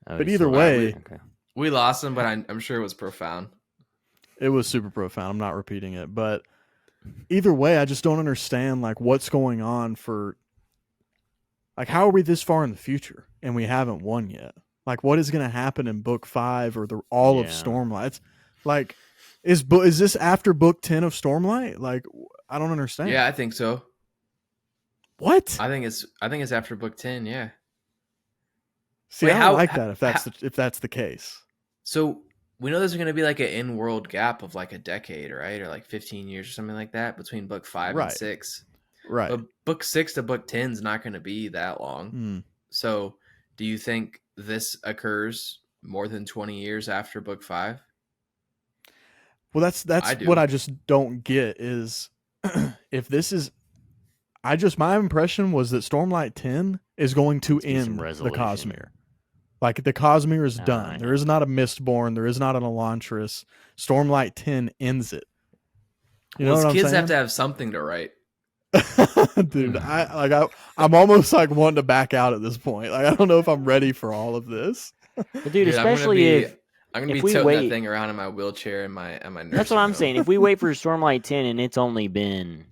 Oh, but either way, we lost him, but I'm sure it was profound. It was super profound. I'm not repeating it, but either way, I just don't understand like what's going on for. Like, how are we this far in the future and we haven't won yet? Like, what is going to happen in book 5 or all of Stormlight? Like, is this after book 10 of Stormlight? Like, I don't understand. Yeah, I think so. What? I think it's after book 10. Yeah. See, I don't like that if that's the case. So we know there's going to be like an in-world gap of like a decade, right, or like 15 years or something like that between book 5 and 6. Right. But book 6 to book 10 is not going to be that long. So, do you think this occurs more than 20 years after book 5? Well, that's what I just don't get is if this is my impression was that Stormlight 10 is going to end the Cosmere. Like the Cosmere is done. There is not a Mistborn, there is not an Elantris. Stormlight 10 ends it. You know what I'm saying? Kids have to have something to write. Dude, I'm almost like wanting to back out at this point. Like I don't know if I'm ready for all of this. But dude, especially I'm gonna be toting that thing around in my wheelchair and my nursing That's what I'm home. saying. If we wait for Stormlight 10 and it's only been,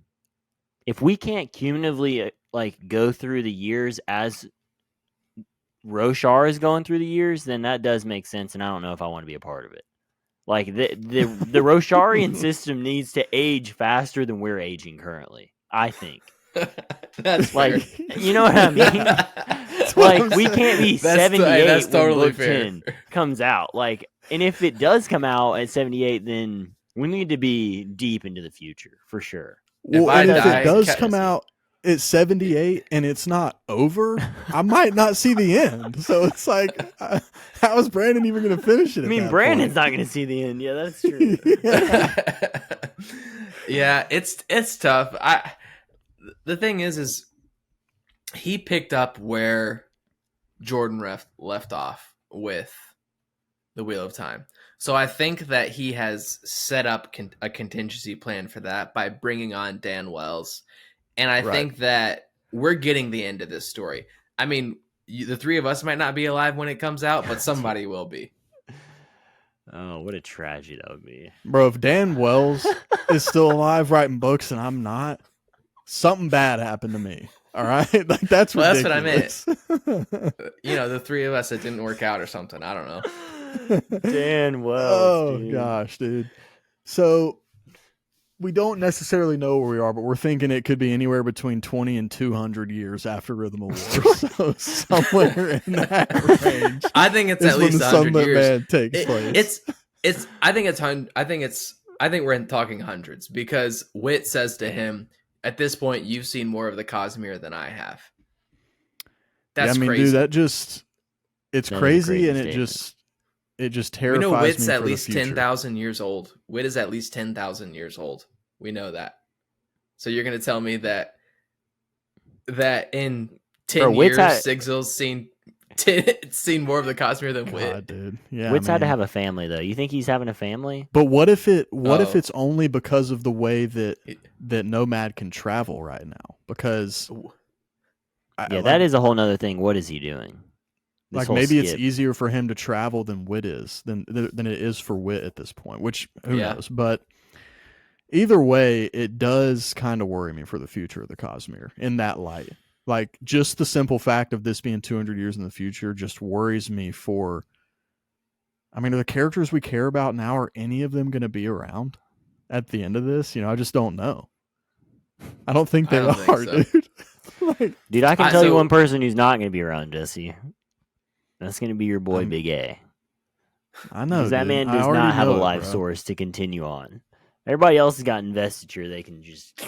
if we can't cumulatively like go through the years as Roshar is going through the years, then that does make sense, and I don't know if I want to be a part of it. Like the Rosharian system needs to age faster than we're aging currently. I think. That's like fair. You know what I mean? Like we can't be 78 that's totally when book fair. 10 comes out. Like, and if it does come out at 78, then we need to be deep into the future for sure. Well, if it does come out at 78 and it's not over, I might not see the end. So it's like, how is Brandon even going to finish it? I mean, Brandon's not going to see the end. Yeah, that's true. Yeah, it's tough. The thing is he picked up where Jordan left off with the Wheel of Time. So I think that he has set up a contingency plan for that by bringing on Dan Wells. And I think that we're getting the end of this story. I mean, the three of us might not be alive when it comes out, but somebody will be. Oh, what a tragedy that would be. Bro, if Dan Wells is still alive writing books and I'm not, something bad happened to me. All right? Like that's ridiculous. That's what I meant. The three of us that didn't work out or something. I don't know. Dan Wells. Oh, dude. Gosh, dude. So we don't necessarily know where we are, but we're thinking it could be anywhere between 20 and 200 years after Rhythm of War. So somewhere in that range. I think it's at least 100 years. Man takes place. I think we're talking hundreds because Wit says to him, at this point, you've seen more of the Cosmere than I have. That's crazy. Dude, it's crazy, and it just terrifies me. We know Wit's at for least the future. 10,000 years old. Wit is at least 10,000 years old. We know that. So you're going to tell me that in 10 years, Sigil's seen more of the Cosmere than Wit? Dude. Yeah, Wit's had to have a family, though. You think he's having a family? But what if it's only because of the way that Nomad can travel right now? Because that is a whole nother thing. What is he doing? Like maybe it's easier for him to travel than Wit is than it is for Wit at this point. Which who knows? But either way, it does kind of worry me for the future of the Cosmere in that light. Like, just the simple fact of this being 200 years in the future just worries me for... I mean, are the characters we care about now, are any of them going to be around at the end of this? I just don't know. I don't think they are, dude. Dude, I can tell you one person who's not going to be around, Jesse. That's going to be your boy, Big A. I know, because that man does not have a life source to continue on. Everybody else has got investiture. They can just...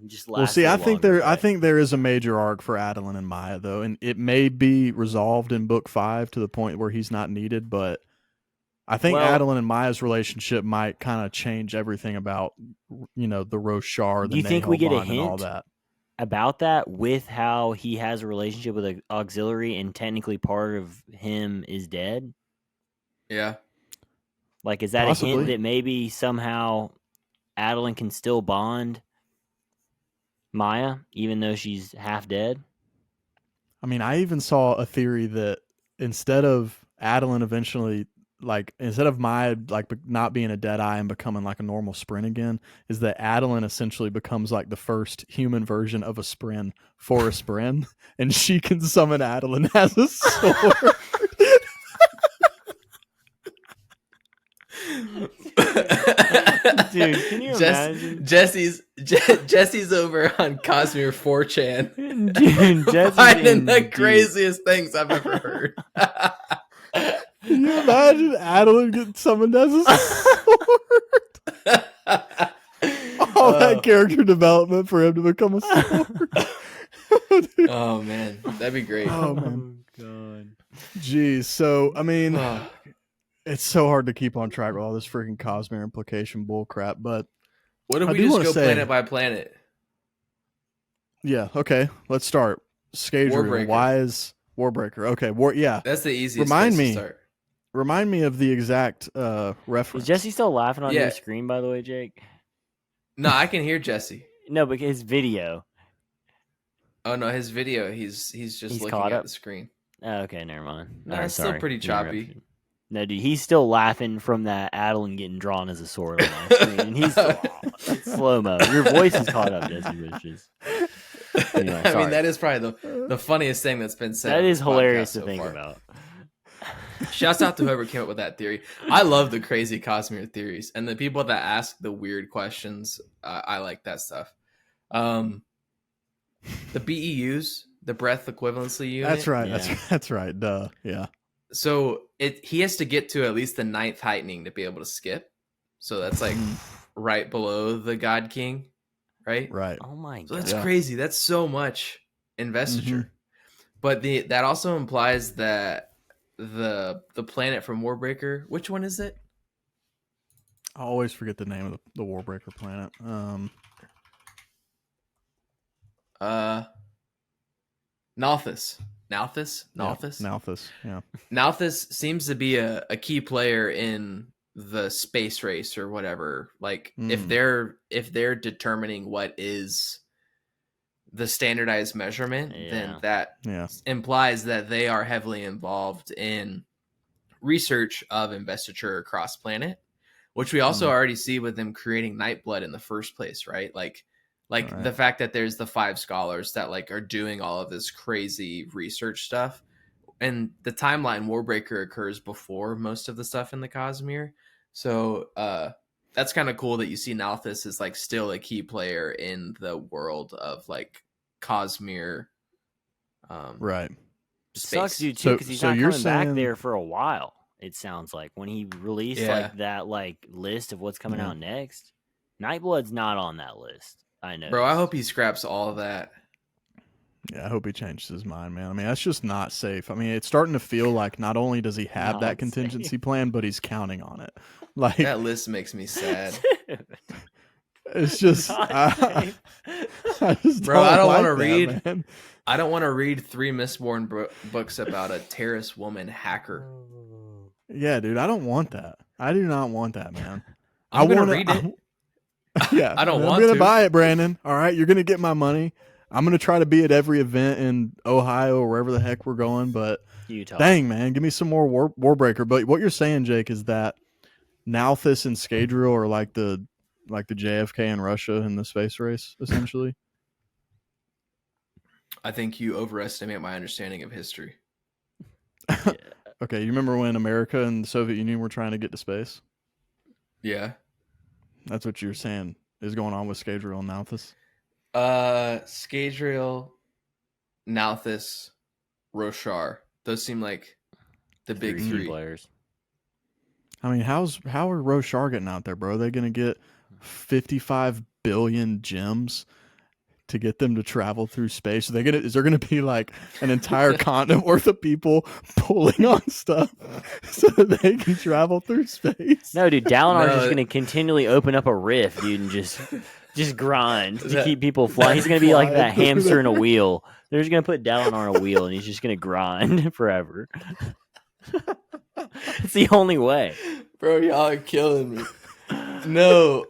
Just well, see, I think there is a major arc for Adeline and Maya though, and it may be resolved in book 5 to the point where he's not needed, but I think Adeline and Maya's relationship might kind of change everything about, the Roshar, do you think we get a hint and all that about that with how he has a relationship with an auxiliary and technically part of him is dead? Yeah. Like, is that Possibly. a hint that maybe somehow Adeline can still bond Maya, even though she's half dead? I mean, I even saw a theory that instead of Adeline eventually, instead of Maya not being a dead eye and becoming like a normal Spren again, is that Adeline essentially becomes like the first human version of a Spren for a Spren, and she can summon Adeline as a sword. Dude, can you imagine? Jesse's over on Cosmere 4chan. Dude, Jesse's finding the craziest things I've ever heard. Can you imagine Adeline getting summoned as a sword? All that character development for him to become a sword. Oh man, that'd be great. Oh man, God. Jeez. So I mean, it's so hard to keep on track with all this freaking Cosmere implication bullcrap. But what if we just go planet by planet? Yeah. Okay. Let's start. Scadrial. Why is Warbreaker? Okay. Yeah. That's the easiest. To start. Remind me of the exact reference. Is Jesse still laughing on your screen, by the way, Jake? No, I can hear Jesse. No, but his video. Oh no, his video. He's just looking at the screen. Oh, okay, never mind. No, it's still pretty choppy. No, dude, he's still laughing from that Adeline getting drawn as a sword on my screen, and he's it's slow mo. Your voice is caught up, Jesse Riches. Anyway, I mean, that is probably the funniest thing that's been said. That is hilarious to think about. Shouts out to whoever came up with that theory. I love the crazy Cosmere theories and the people that ask the weird questions. I like that stuff. The BEUs, the breath equivalency unit. That's right. Yeah. That's right. Duh. Yeah. So he has to get to at least the 9th heightening to be able to skip. So that's like right below the God King, right? Right. Oh my God. So that's crazy. That's so much investiture. But that also implies that the planet from Warbreaker, which one is it? I always forget the name of the Warbreaker planet. Nalthis. Yeah. Nalthis seems to be a key player in the space race or whatever. Like if they're determining what is the standardized measurement, then that implies that they are heavily involved in research of investiture across planet, which we also already see with them creating Nightblood in the first place, right? Like the fact that there's the 5 scholars that like are doing all of this crazy research stuff, and the timeline Warbreaker occurs before most of the stuff in the Cosmere. So that's kind of cool that you see Nalthis is like still a key player in the world of like Cosmere. Right. Space. Sucks you too, because he's not coming back there for a while. It sounds like when he released like that list of what's coming out next, Nightblood's not on that list. I know, bro. I hope he scraps all of that. Yeah, I hope he changes his mind, man. I mean, that's just not safe. I mean, it's starting to feel like not only does he have that contingency plan, but he's counting on it. Like that list makes me sad. It's just, I just bro. I don't want to read. Man. I don't want to read 3 Mistborn books about a terrorist woman hacker. Yeah, dude, I don't want that. I do not want that, man. I'm gonna read it. Yeah, I don't want to. I'm gonna buy it, Brandon. All right, you're gonna get my money. I'm gonna try to be at every event in Ohio or wherever the heck we're going. But Utah. Dang, man, give me some more Warbreaker. But what you're saying, Jake, is that Nalthis and Scadrial are like the JFK in Russia in the space race, essentially. I think you overestimate my understanding of history. Okay, you remember when America and the Soviet Union were trying to get to space? Yeah. That's what you're saying is going on with Scadrial and Nalthis? Scadrial, Nalthis, Roshar. Those seem like the big 3 players. I mean, how are Roshar getting out there, bro? They're going to get 55 billion gems to get them to travel through space? Is there gonna be like an entire continent worth of people pulling on stuff so that they can travel through space? No, dude, Dalinar's just gonna continually open up a rift, dude, and just grind to keep people flying. He's gonna be like that hamster in a wheel. They're just gonna put Dalinar on a wheel, and he's just gonna grind forever. It's the only way. Bro, y'all are killing me. No.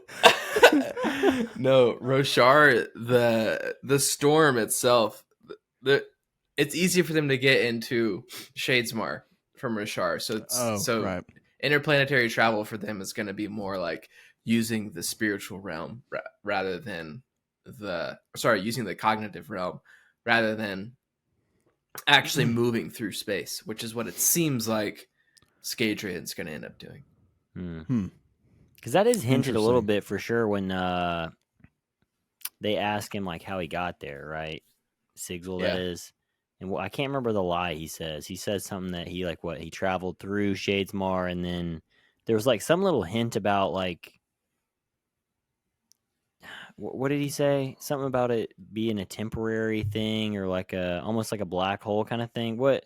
No, Roshar, the storm itself, it's easy for them to get into Shadesmar from Roshar. So right. Interplanetary travel for them is going to be more like using the spiritual realm rather than using the cognitive realm rather than actually moving through space, which is what it seems like Scadrian's going to end up doing. Because that is hinted a little bit for sure when they ask him like how he got there, right? Sigil, that is. And I can't remember the lie he says. He says something that he traveled through Shadesmar, and then there was like some little hint about like, what did he say? Something about it being a temporary thing or like almost like a black hole kind of thing. What?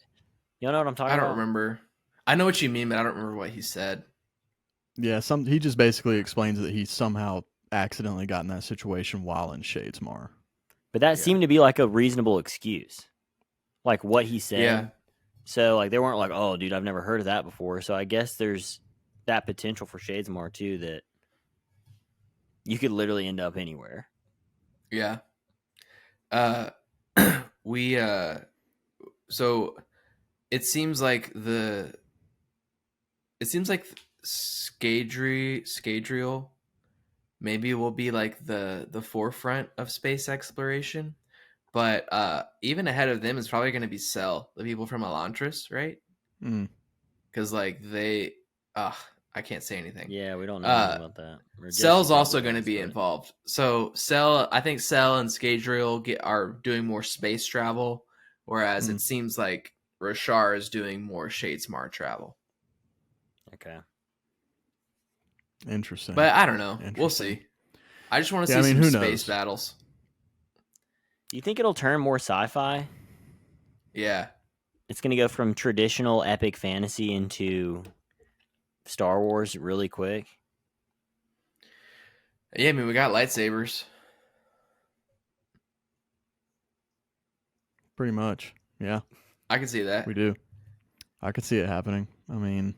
You know what I'm talking about? I don't remember. I know what you mean, but I don't remember what he said. Yeah, he just basically explains that he somehow accidentally got in that situation while in Shadesmar. But that seemed to be like a reasonable excuse. Like what he said. Yeah. So like they weren't like, oh, dude, I've never heard of that before. So I guess there's that potential for Shadesmar too, that you could literally end up anywhere. Yeah. So it seems like Scadrial maybe will be like the forefront of space exploration, but even ahead of them is probably going to be Cell, the people from Elantris, right? Because like I can't say anything. Yeah, we don't know anything about that. Cell's also going to be involved. So I think Cell and Scadrial are doing more space travel, whereas it seems like Roshar is doing more Shadesmar travel. Okay. Interesting. But I don't know. We'll see. I just want to see some space battles. Do you think it'll turn more sci-fi? Yeah. It's going to go from traditional epic fantasy into Star Wars really quick? Yeah, I mean, we got lightsabers. Pretty much. Yeah. I can see that. We do. I could see it happening. I mean,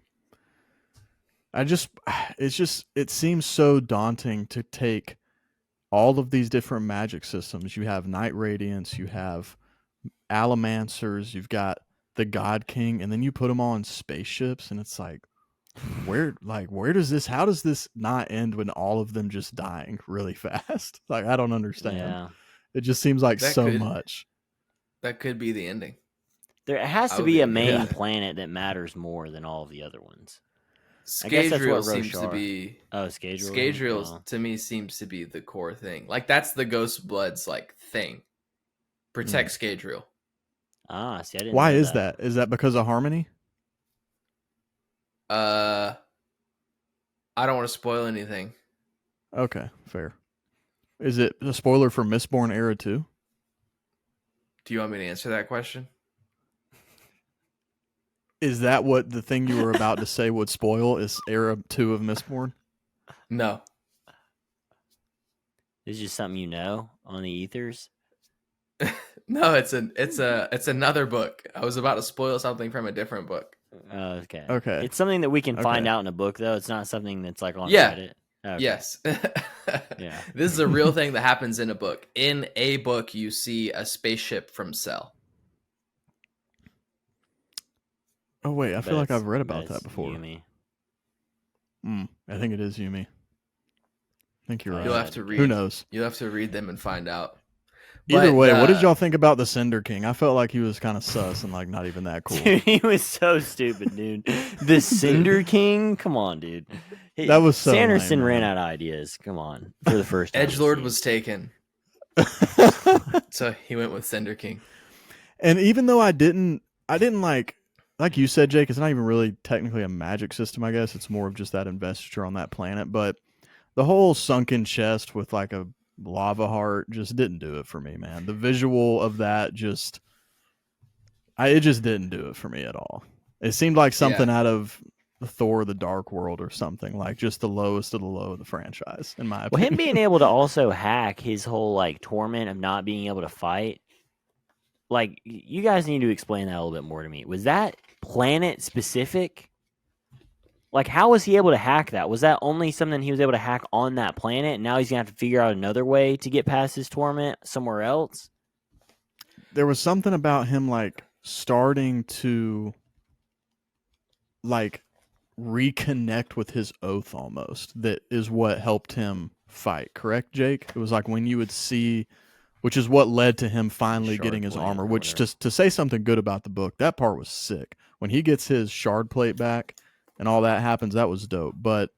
it seems so daunting to take all of these different magic systems. You have Night Radiance, you have Allomancers, you've got the God King, and then you put them all in spaceships, and it's like, how does this not end when all of them just dying really fast? Like, I don't understand. Yeah. It just seems like much. That could be the ending. There has to be a main planet that matters more than all of the other ones. Scadrial seems to be. Oh, Scadrial. Scadrial to me seems to be the core thing. Like that's the Ghost Blood's like thing. Protect Scadrial. Ah, see, I didn't. Why know is that? Is that because of Harmony? I don't want to spoil anything. Okay, fair. Is it a spoiler for Mistborn Era 2? Do you want me to answer that question? Is that what the thing you were about to say would spoil? Is Era 2 of Mistborn? No. Is it just something you know on the ethers? No, it's another book. I was about to spoil something from a different book. Okay. Okay. It's something that we can find out in a book, though. It's not something that's like on Reddit. Okay. Yes. Yeah. This is a real thing that happens in a book. In a book, you see a spaceship from Cell. Oh wait, I feel like I've read about that before. Yumi. I think it is Yumi. I think you're right. You'll have to read. Who knows? You'll have to read them and find out. Either way, what did y'all think about the Cinder King? I felt like he was kind of sus and like not even that cool. Dude, he was so stupid, dude. The Cinder King? Come on, dude. That was so Sanderson lame, ran out of ideas. Come on. For the first time. Edgelord was taken. So he went with Cinder King. And even though I didn't like you said, Jake, it's not even really technically a magic system, I guess. It's more of just that investiture on that planet. But the whole sunken chest with like a Lava Heart just didn't do it for me, man. The visual of that it just didn't do it for me at all. It seemed like something out of Thor: The Dark World or something, like just the lowest of the low of the franchise, in my opinion. Well, him being able to also hack his whole like torment of not being able to fight, like you guys need to explain that a little bit more to me. Was that planet specific? Like, how was he able to hack that? Was that only something he was able to hack on that planet, and now he's gonna have to figure out another way to get past his torment somewhere else? There was something about him like starting to like reconnect with his oath almost, that is what helped him fight, correct, Jake? It was like when you would see, which is what led to him finally getting his armor, which to say something good about the book, that part was sick. When he gets his shard plate back and all that happens, that was dope. But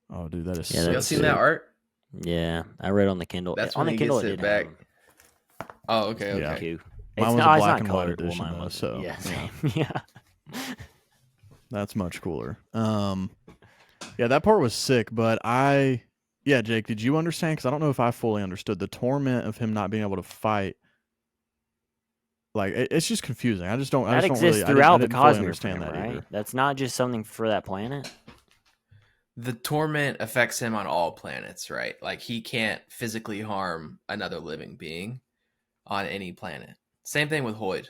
oh dude, that is so y'all seen that art? Yeah, I read on the Kindle. That's on when the Kindle it back. Oh, okay. Yeah. It's Mine was not, a black and white colored. edition, Well, though, so yeah. That's much cooler. Yeah, that part was sick, but Jake, did you understand? Because I don't know if I fully understood the torment of him not being able to fight. Like, it's just confusing. I just don't. That exists really, throughout I didn't the fully Cosmere understand frame, that right? either. That's not just something for that planet. The torment affects him on all planets, right? Like he can't physically harm another living being on any planet. Same thing with Hoyd.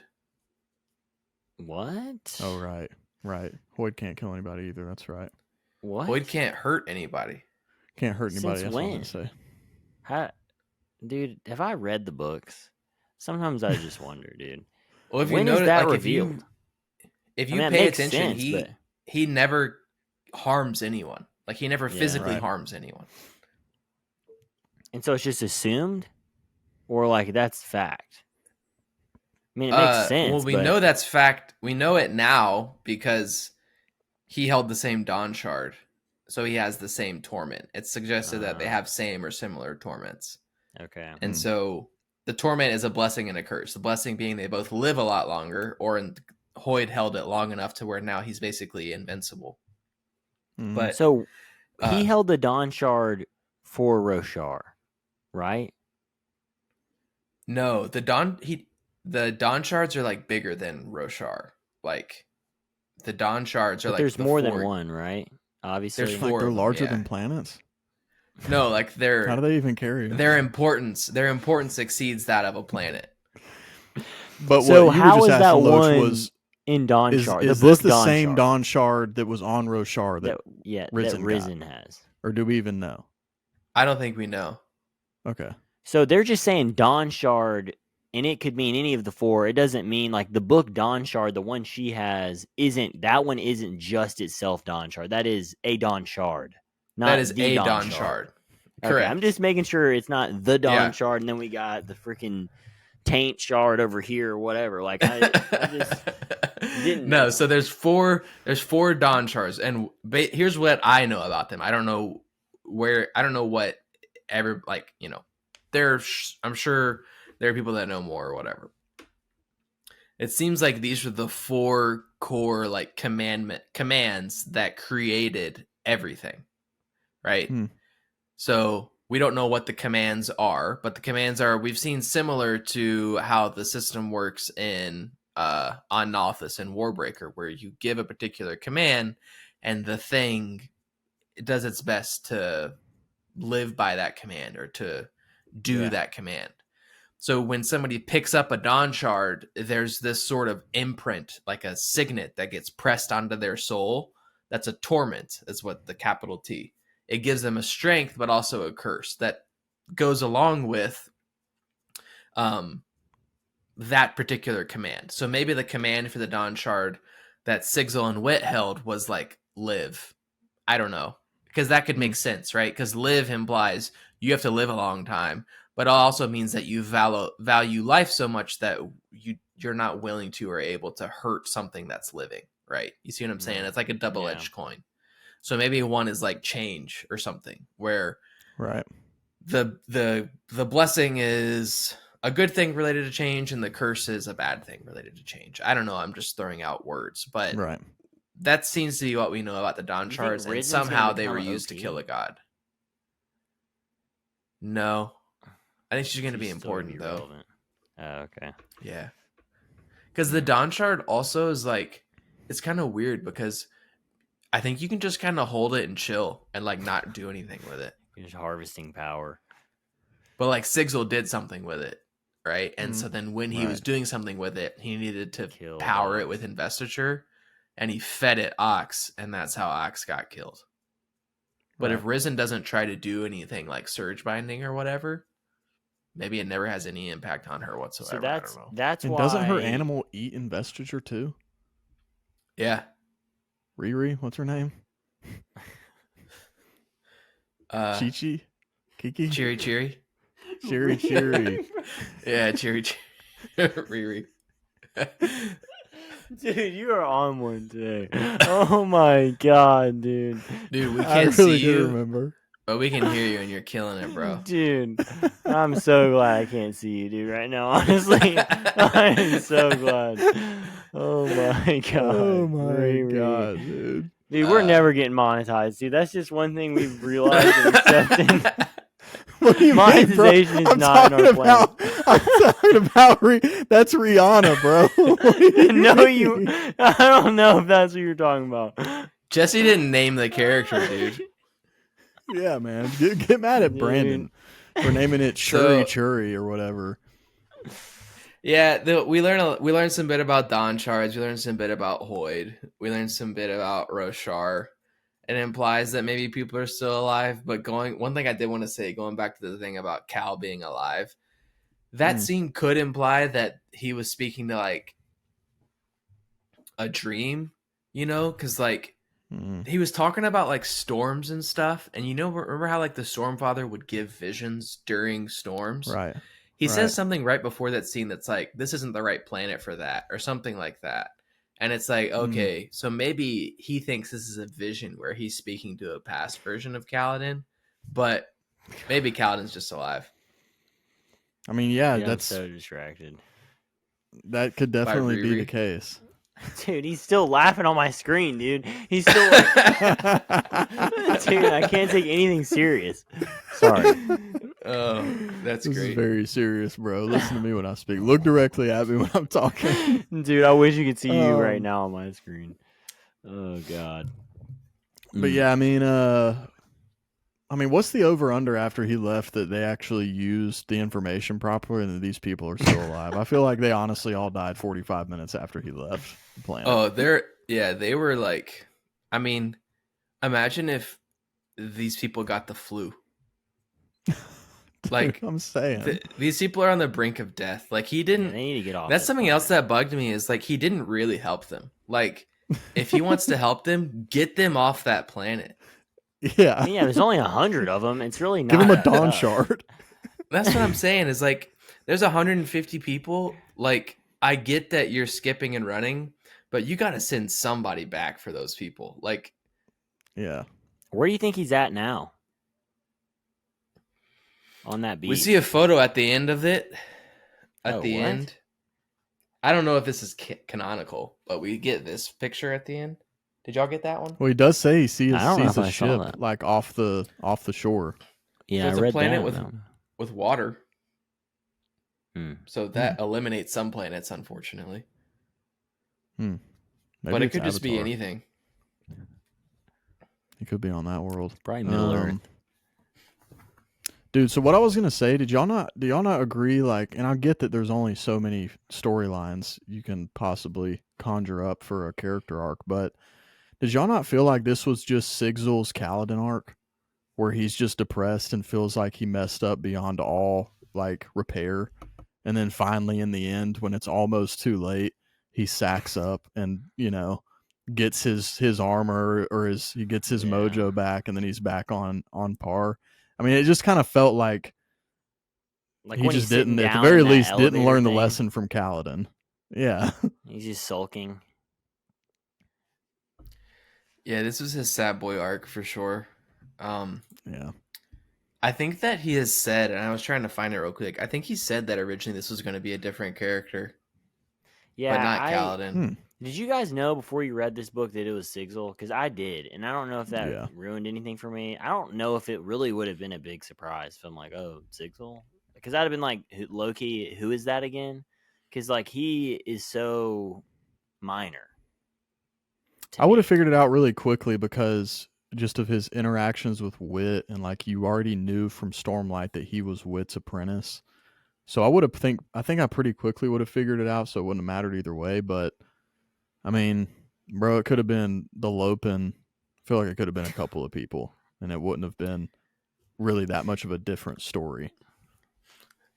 What? Oh right. Hoyd can't kill anybody either. That's right. What? Hoyd can't hurt anybody. Can't hurt anybody. Since That's when? what I'm gonna say. How, dude? Have I read the books? Sometimes I just wonder, dude. Well, if when you notice, is that like revealed? if you that pay makes attention, sense, he never harms anyone. Like he never physically right. harms anyone. And so it's just assumed, or like that's fact. I mean, it makes sense. Well, we know that's fact. We know it now because he held the same Dawn Shard, so he has the same torment. It's suggested that they have same or similar torments. Okay. And so the torment is a blessing and a curse. The blessing being they both live a lot longer, Hoyd held it long enough to where now he's basically invincible. But so he held the Dawn Shard for Roshar, right? No, the Dawn Shards are like bigger than Roshar. Like the Dawn Shards are there's more than one, right? Obviously, there's four. They're larger yeah. than planets. No, like How do they even carry them? Their importance exceeds that of a planet. But so what you how were just is that asking, Loach, one was in Dawn Shard? Is the this book the Dawn same Shard Dawn Shard that was on Roshar that Risen has? Or do we even know? I don't think we know. Okay. So they're just saying Dawn Shard, and it could mean any of the four. It doesn't mean like the book Dawn Shard, the one she has, isn't just itself Dawn Shard. That is a Dawn Shard. Not that is the a Dawn Shard. Correct. Okay, I'm just making sure it's not the Dawn Shard, and then we got the freaking Taint Shard over here or whatever. Like I just didn't know. So there's four Dawn Shards, and here's what I know about them. I don't know what ever I'm sure there are people that know more or whatever. It seems like these are the four core like commands that created everything, right? So we don't know what the commands are, but the commands are, we've seen similar to how the system works on Nalthis and Warbreaker, where you give a particular command and the thing does its best to live by that command or to do that command. So when somebody picks up a Dawn Shard, there's this sort of imprint, like a signet that gets pressed onto their soul. That's a torment, is what the capital T. It gives them a strength, but also a curse that goes along with that particular command. So maybe the command for the Dawn Shard that Sigil and Wit held was like live. I don't know. Because that could make sense, right? Because live implies you have to live a long time, but it also means that you value life so much that you're not willing to or able to hurt something that's living, right? You see what I'm saying? It's like a double-edged coin. So maybe one is like change or something, where the blessing is a good thing related to change and the curse is a bad thing related to change. I don't know. I'm just throwing out words, but that seems to be what we know about the Dawn Shards, and somehow they were used to kill a god. No, I think she's going to be important though. Relevant. Oh, okay. Yeah, because the Dawn Shard also is like, it's kind of weird because I think you can just kind of hold it and chill and like not do anything with it. You're just harvesting power. But like Sigil did something with it, right? And so then when he was doing something with it, he needed to power it with investiture, and he fed it Ox, and that's how Ox got killed. But if Risen doesn't try to do anything like surge binding or whatever, maybe it never has any impact on her whatsoever. So I don't know. That's and why. Doesn't her animal eat investiture too? Yeah. Riri, what's her name? Chi-Chi? Kiki? Cheery. Cheery. Yeah, Cheery. Riri. Dude, you are on one today. Oh my god, dude. Dude, we can't see you. Remember. But we can hear you, and you're killing it, bro. Dude, I'm so glad I can't see you, dude, right now, honestly. I'm so glad. Oh my god. Oh my god, dude. Dude, we're never getting monetized, dude. That's just one thing we've realized and accepted. What do you Monetization mean, is not in our plan. I'm talking about that's Rihanna, bro. I don't know if that's what you're talking about. Jesse didn't name the character, dude. Yeah, man. Get mad at Brandon for naming it Churi or whatever. Yeah, we learned some bit about Dawn Shards. We learned some bit about Hoyd. We learned some bit about Roshar. It implies that maybe people are still alive. But one thing I did want to say, going back to the thing about Cal being alive, that scene could imply that he was speaking to like a dream, because like he was talking about like storms and stuff. And remember how like the Stormfather would give visions during storms? Right. He says something right before that scene that's like, this isn't the right planet for that, or something like that. And it's like, okay, so maybe he thinks this is a vision where he's speaking to a past version of Kaladin, but maybe Kaladin's just alive. I mean, yeah, Dude, that's I'm so distracted. That could definitely be the case. Dude, he's still laughing on my screen, dude. He's still dude, I can't take anything serious. Sorry. Oh, that's this great. Is very serious, bro. Listen to me when I speak. Look directly at me when I'm talking. Dude, I wish you could see you right now on my screen. Oh god. But yeah, I mean, what's the over-under after he left that they actually used the information properly and that these people are still alive? I feel like they honestly all died 45 minutes after he left the planet. Oh, they were like, I mean, imagine if these people got the flu. Like, I'm saying, these people are on the brink of death. Like, he didn't. They need to get off. That's something else that bugged me is like he didn't really help them. Like, if he wants to help them, get them off that planet. Yeah, there's only 100 of them. It's really not. Give them a Dawn Shard. That's what I'm saying. Is like there's 150 people. Like, I get that you're skipping and running, but you got to send somebody back for those people. Like, yeah. Where do you think he's at now? On that beach. We see a photo at the end of it. At the end. I don't know if this is canonical, but we get this picture at the end. Did y'all get that one? Well, he does say he sees a ship that. like off the shore. Yeah, so I read a planet that. with water. So that Hmm. eliminates some planets, unfortunately. Maybe but it could just be anything. It could be on that world. Probably Middle Earth. Dude, so what I was gonna say, do y'all not agree? Like, and I get that there's only so many storylines you can possibly conjure up for a character arc, but did y'all not feel like this was just Sigil's Kaladin arc, where he's just depressed and feels like he messed up beyond all like repair, and then finally in the end, when it's almost too late, he sacks up and gets his armor or he gets his mojo back, and then he's back on par. I mean, it just kind of felt like he just didn't, at the very least, didn't learn the lesson from Kaladin. Yeah. He's just sulking. Yeah, this was his sad boy arc for sure. Yeah. I think that he has said, and I was trying to find it real quick, I think he said that originally this was going to be a different character. Yeah, but not Kaladin. Did you guys know before you read this book that it was Sigil? Because I did, and I don't know if that Yeah. ruined anything for me. I don't know if it really would have been a big surprise if I'm like, oh, Sigil? Because I'd have been like, Loki, who is that again? Because like he is so minor. I would have figured it out really quickly because just of his interactions with Wit, and like you already knew from Stormlight that he was Wit's apprentice. So I think I pretty quickly would have figured it out, so it wouldn't have mattered either way. But I mean, bro, it could have been the Lopin. I feel like it could have been a couple of people, and it wouldn't have been really that much of a different story.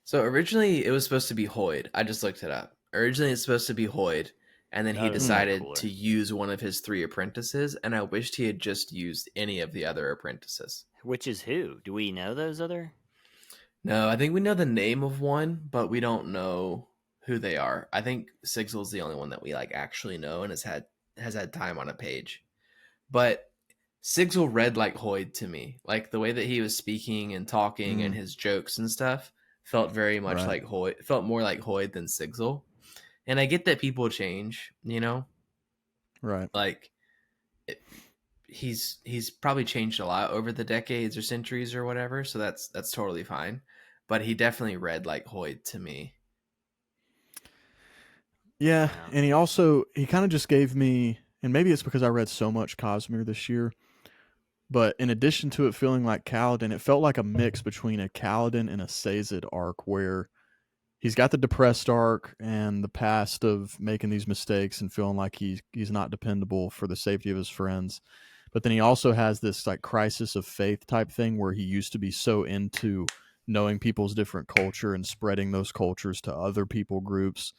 So originally it was supposed to be Hoyd. I just looked it up. Originally it's supposed to be Hoyd, and then he decided to use one of his 3 apprentices, and I wished he had just used any of the other apprentices. Which is who? Do we know those other? No, I think we know the name of one, but we don't know who they are. I think Sigil's the only one that we like actually know and has had time on a page. But Sigil read like Hoyd to me. Like the way that he was speaking and talking and his jokes and stuff felt very much like Hoyd. Felt more like Hoyd than Sigil. And I get that people change, you know? Right. Like he's probably changed a lot over the decades or centuries or whatever, so that's totally fine. But he definitely read like Hoyd to me. Yeah, and he kind of just gave me, and maybe it's because I read so much Cosmere this year, but in addition to it feeling like Kaladin, it felt like a mix between a Kaladin and a Sazed arc, where he's got the depressed arc and the past of making these mistakes and feeling like he's not dependable for the safety of his friends. But then he also has this like crisis of faith type thing where he used to be so into knowing people's different culture and spreading those cultures to other people groups.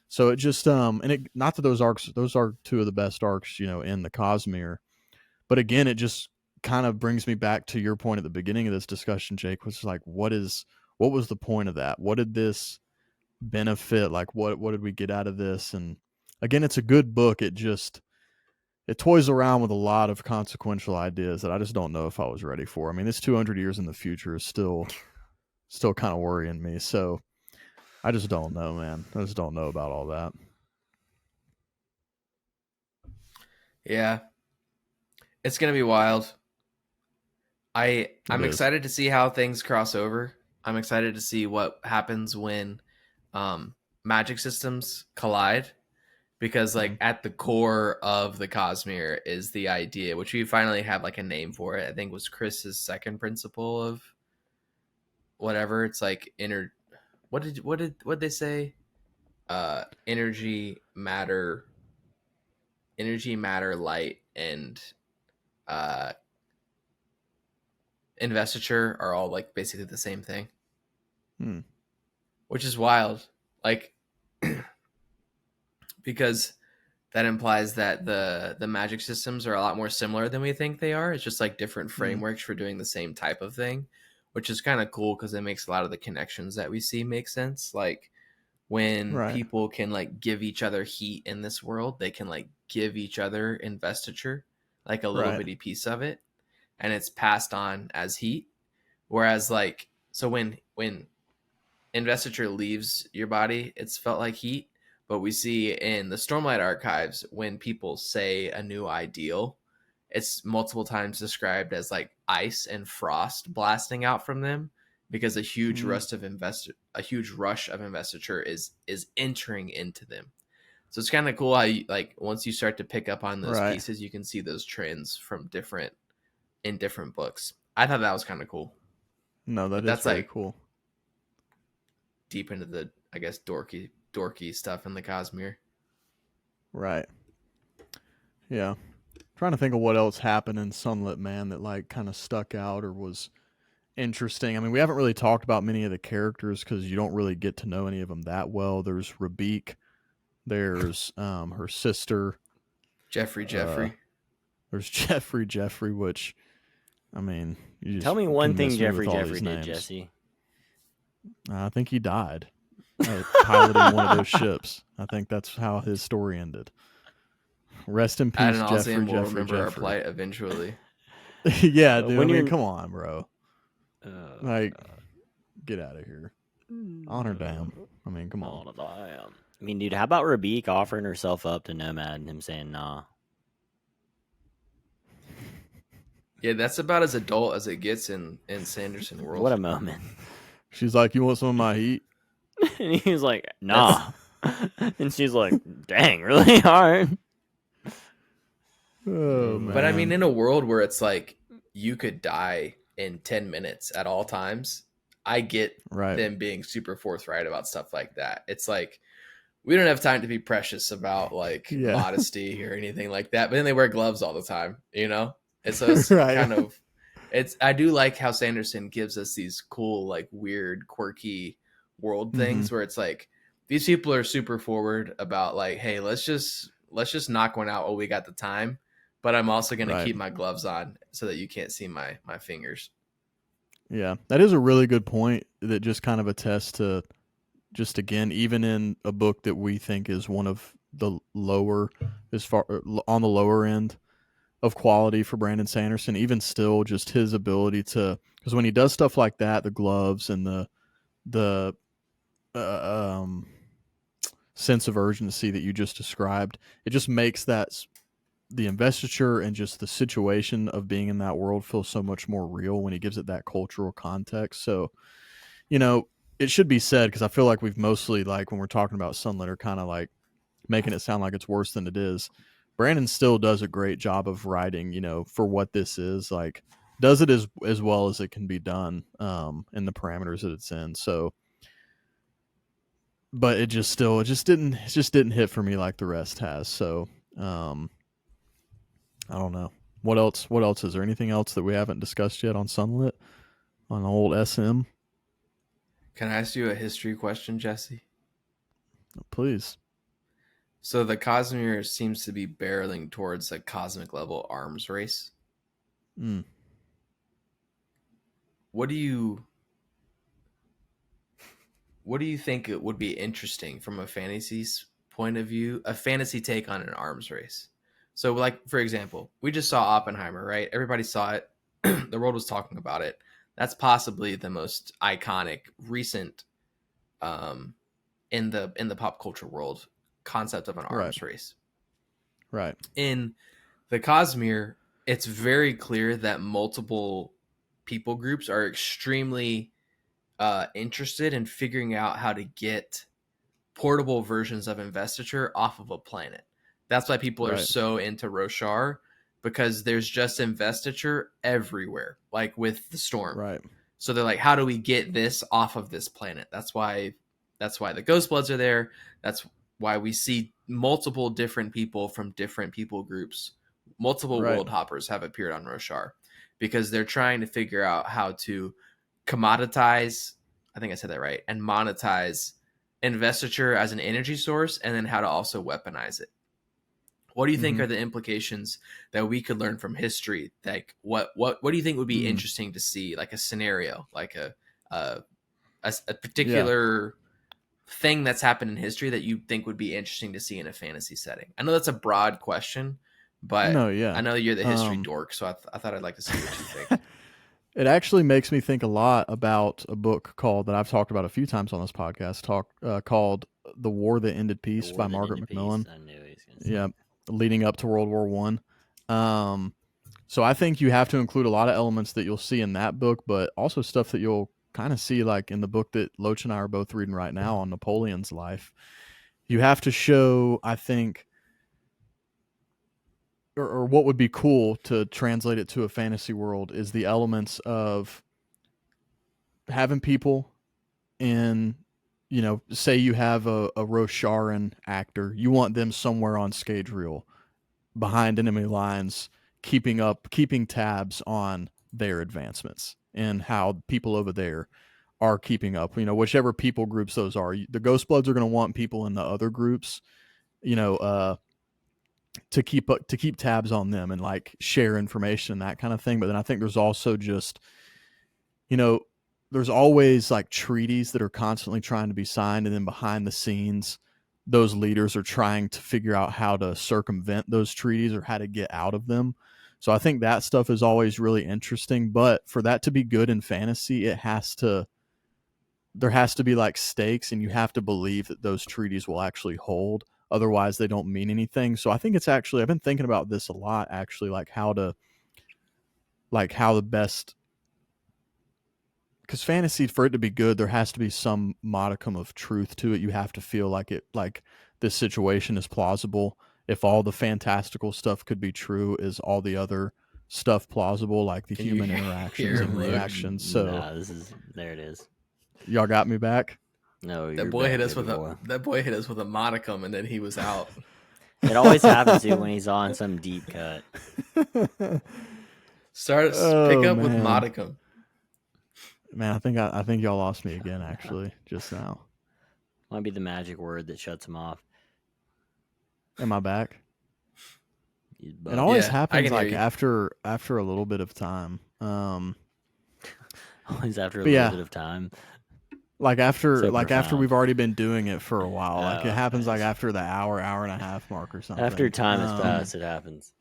So it just and it, not that those are 2 of the best arcs, in the Cosmere. But again, it just kind of brings me back to your point at the beginning of this discussion, Jake, which is like what was the point of that? What did this benefit? Like what did we get out of this? And again, it's a good book. It toys around with a lot of consequential ideas that I just don't know if I was ready for. I mean, this 200 years in the future is still kind of worrying me. So I just don't know, man. I just don't know about all that. Yeah. It's going to be wild. I'm excited to see how things cross over. I'm excited to see what happens when magic systems collide, because like at the core of the Cosmere is the idea, which we finally have like a name for it. I think was Chris's second principle of whatever. It's like what did they say? Energy, matter, light, and investiture are all like basically the same thing. Which is wild. Like because that implies that the magic systems are a lot more similar than we think they are. It's just like different frameworks for doing the same type of thing, which is kind of cool because it makes a lot of the connections that we see make sense. Like when people can like give each other heat in this world, they can like give each other investiture, like a little bitty piece of it, and it's passed on as heat. Whereas like, so when investiture leaves your body, it's felt like heat. But we see in the Stormlight archives, when people say a new ideal, it's multiple times described as like ice and frost blasting out from them, because a huge rush of investiture is entering into them. So it's kind of cool how you, like once you start to pick up on those pieces, you can see those trends from different books. I thought that was kind of cool. No, that's very cool. Deep into the, I guess, dorky stuff in the Cosmere. Right. Yeah. I'm trying to think of what else happened in Sunlit Man that like kind of stuck out or was interesting. I mean, we haven't really talked about many of the characters because you don't really get to know any of them that well. There's Rabeek. There's her sister. Jeffrey. There's Jeffrey, which, I mean, you just tell me one thing Jeffrey did, names. Jesse. I think he died piloting one of those ships. I think that's how his story ended. Rest in peace, Jeffrey. We'll remember our plight eventually. Yeah, dude. I mean, come on, bro. Like, get out of here. Honor damn. I mean, come on. I mean, dude, how about Rabeek offering herself up to Nomad and him saying nah? Yeah, that's about as adult as it gets in Sanderson world. What a moment. She's like, "You want some of my heat?" And he was like, nah. And she's like, dang, really hard. Oh man. But I mean, in a world where it's like you could die in 10 minutes at all times, I get them being super forthright about stuff like that. It's like, we don't have time to be precious about like modesty or anything like that. But then they wear gloves all the time, you know? And so it's kind of, I do like how Sanderson gives us these cool, like weird, quirky world things where it's like, these people are super forward about like, hey, let's just knock one out while we got the time. But I'm also going to keep my gloves on so that you can't see my fingers. Yeah, that is a really good point that just kind of attests to, just again, even in a book that we think is one of the lower, as far on the lower end of quality for Brandon Sanderson, even still, just his ability to, because when he does stuff like that, the gloves and the sense of urgency that you just described, it just makes the investiture and just the situation of being in that world feel so much more real when he gives it that cultural context. So, you know, it should be said, because I feel like we've mostly, like when we're talking about Sunlit, are kind of like making it sound like it's worse than it is. Brandon still does a great job of writing, you know, for what this is, like does it as well as it can be done in the parameters that it's in. So, but it just didn't hit for me like the rest has. So, I don't know. What else? Is there anything else that we haven't discussed yet on Sunlit? On old SM? Can I ask you a history question, Jesse? Please. So the Cosmere seems to be barreling towards a cosmic level arms race. What do you think it would be interesting from a fantasy's point of view, a fantasy take on an arms race? So, like, for example, we just saw Oppenheimer, right? Everybody saw it. The world was talking about it. That's possibly the most iconic recent in the pop culture world concept of an arms race. Right. In the Cosmere, it's very clear that multiple people groups are extremely interested in figuring out how to get portable versions of investiture off of a planet. That's why people are so into Roshar, because there's just investiture everywhere, like with the storm. Right. So they're like, how do we get this off of this planet? That's why the Ghost Bloods are there. That's why we see multiple different people from different people groups. Multiple world hoppers have appeared on Roshar, because they're trying to figure out how to commoditize, I think I said that right, and monetize investiture as an energy source, and then how to also weaponize it. What do you think are the implications that we could learn from history? Like, what do you think would be interesting to see, like a scenario, like a particular thing that's happened in history that you think would be interesting to see in a fantasy setting? I know that's a broad question, but I know you're the history dork, so I thought I'd like to see what you think. It actually makes me think a lot about a book that I've talked about a few times on this podcast, called "The War That Ended Peace" by Margaret MacMillan. I knew he was going to say. Yeah, leading up to World War I. So I think you have to include a lot of elements that you'll see in that book, but also stuff that you'll kind of see like in the book that Loach and I are both reading right now on Napoleon's life. You have to show, I think, or what would be cool to translate it to a fantasy world is the elements of having people in, you know, say you have a Rosharan actor, you want them somewhere on stage reel behind enemy lines, keeping tabs on their advancements and how people over there are keeping up. You know, whichever people groups those are, the Ghost Bloods are going to want people in the other groups, you know, to keep tabs on them and like share information and that kind of thing. But then I think there's also just, you know, there's always like treaties that are constantly trying to be signed, and then behind the scenes, those leaders are trying to figure out how to circumvent those treaties or how to get out of them. So I think that stuff is always really interesting. But for that to be good in fantasy, it has to there has to be like stakes, and you have to believe that those treaties will actually hold. Otherwise, they don't mean anything. So I think it's actually, I've been thinking about this a lot, actually, like how the best, because fantasy, for it to be good, there has to be some modicum of truth to it. You have to feel like this situation is plausible. If all the fantastical stuff could be true, is all the other stuff plausible, like the human interactions and reactions? So there it is. Y'all got me back. No, that boy hit us with a modicum, and then he was out. It always happens to when he's on some deep cut. Pick up with modicum. Man, I think y'all lost me again, actually, just now. Might be the magic word that shuts him off. Am I back? It always happens like after a little bit of time. Always after a little bit of time. Like after we've already been doing it for a while. Like it happens like after the hour and a half mark or something. After time has passed, it happens.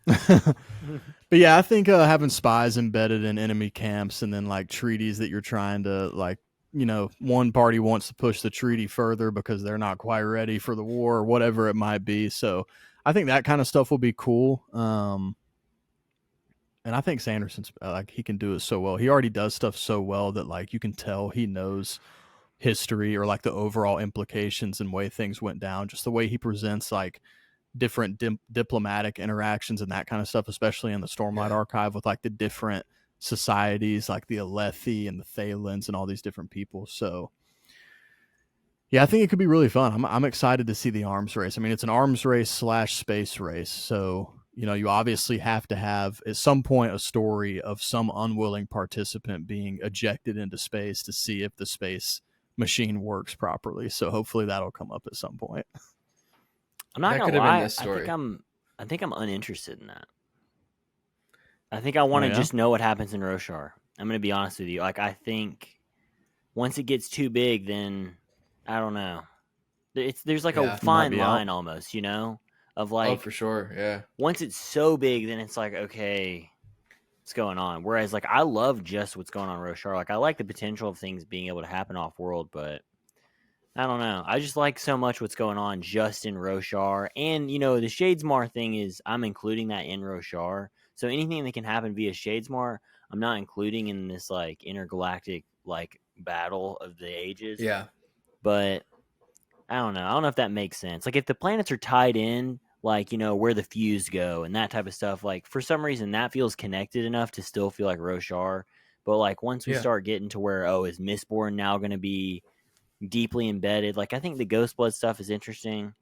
But yeah, I think having spies embedded in enemy camps, and then like treaties that you're trying to like, you know, one party wants to push the treaty further because they're not quite ready for the war or whatever it might be. So I think that kind of stuff will be cool. And I think Sanderson's like, he can do it so well. He already does stuff so well that like you can tell he knows history or like the overall implications and way things went down. Just the way he presents like different diplomatic interactions and that kind of stuff, especially in the Stormlight Archive with like the different societies, like the Alethi and the Thalens and all these different people. So yeah, I think it could be really fun. I'm excited to see the arms race. I mean, it's an arms race / space race. So, you know, you obviously have to have at some point a story of some unwilling participant being ejected into space to see if the space machine works properly. So hopefully that'll come up at some point. I'm not gonna lie. I think I'm uninterested in that. I think I want to just know what happens in Roshar. I'm gonna be honest with you. Like, I think once it gets too big, then I don't know. There's like a fine line almost, you know, of like. Oh, for sure, yeah. Once it's so big, then it's like, okay, what's going on? Whereas, like, I love just what's going on in Roshar. Like, I like the potential of things being able to happen off world, but I don't know. I just like so much what's going on just in Roshar. And, you know, the Shadesmar thing is I'm including that in Roshar. So anything that can happen via Shadesmar, I'm not including in this, like, intergalactic, like, battle of the ages. Yeah. But I don't know. I don't know if that makes sense. Like, if the planets are tied in, like, you know, where the fuse go and that type of stuff, like, for some reason that feels connected enough to still feel like Roshar. But, like, once we start getting to where, is Mistborn now going to be deeply embedded? Like, I think the Ghostblood stuff is interesting,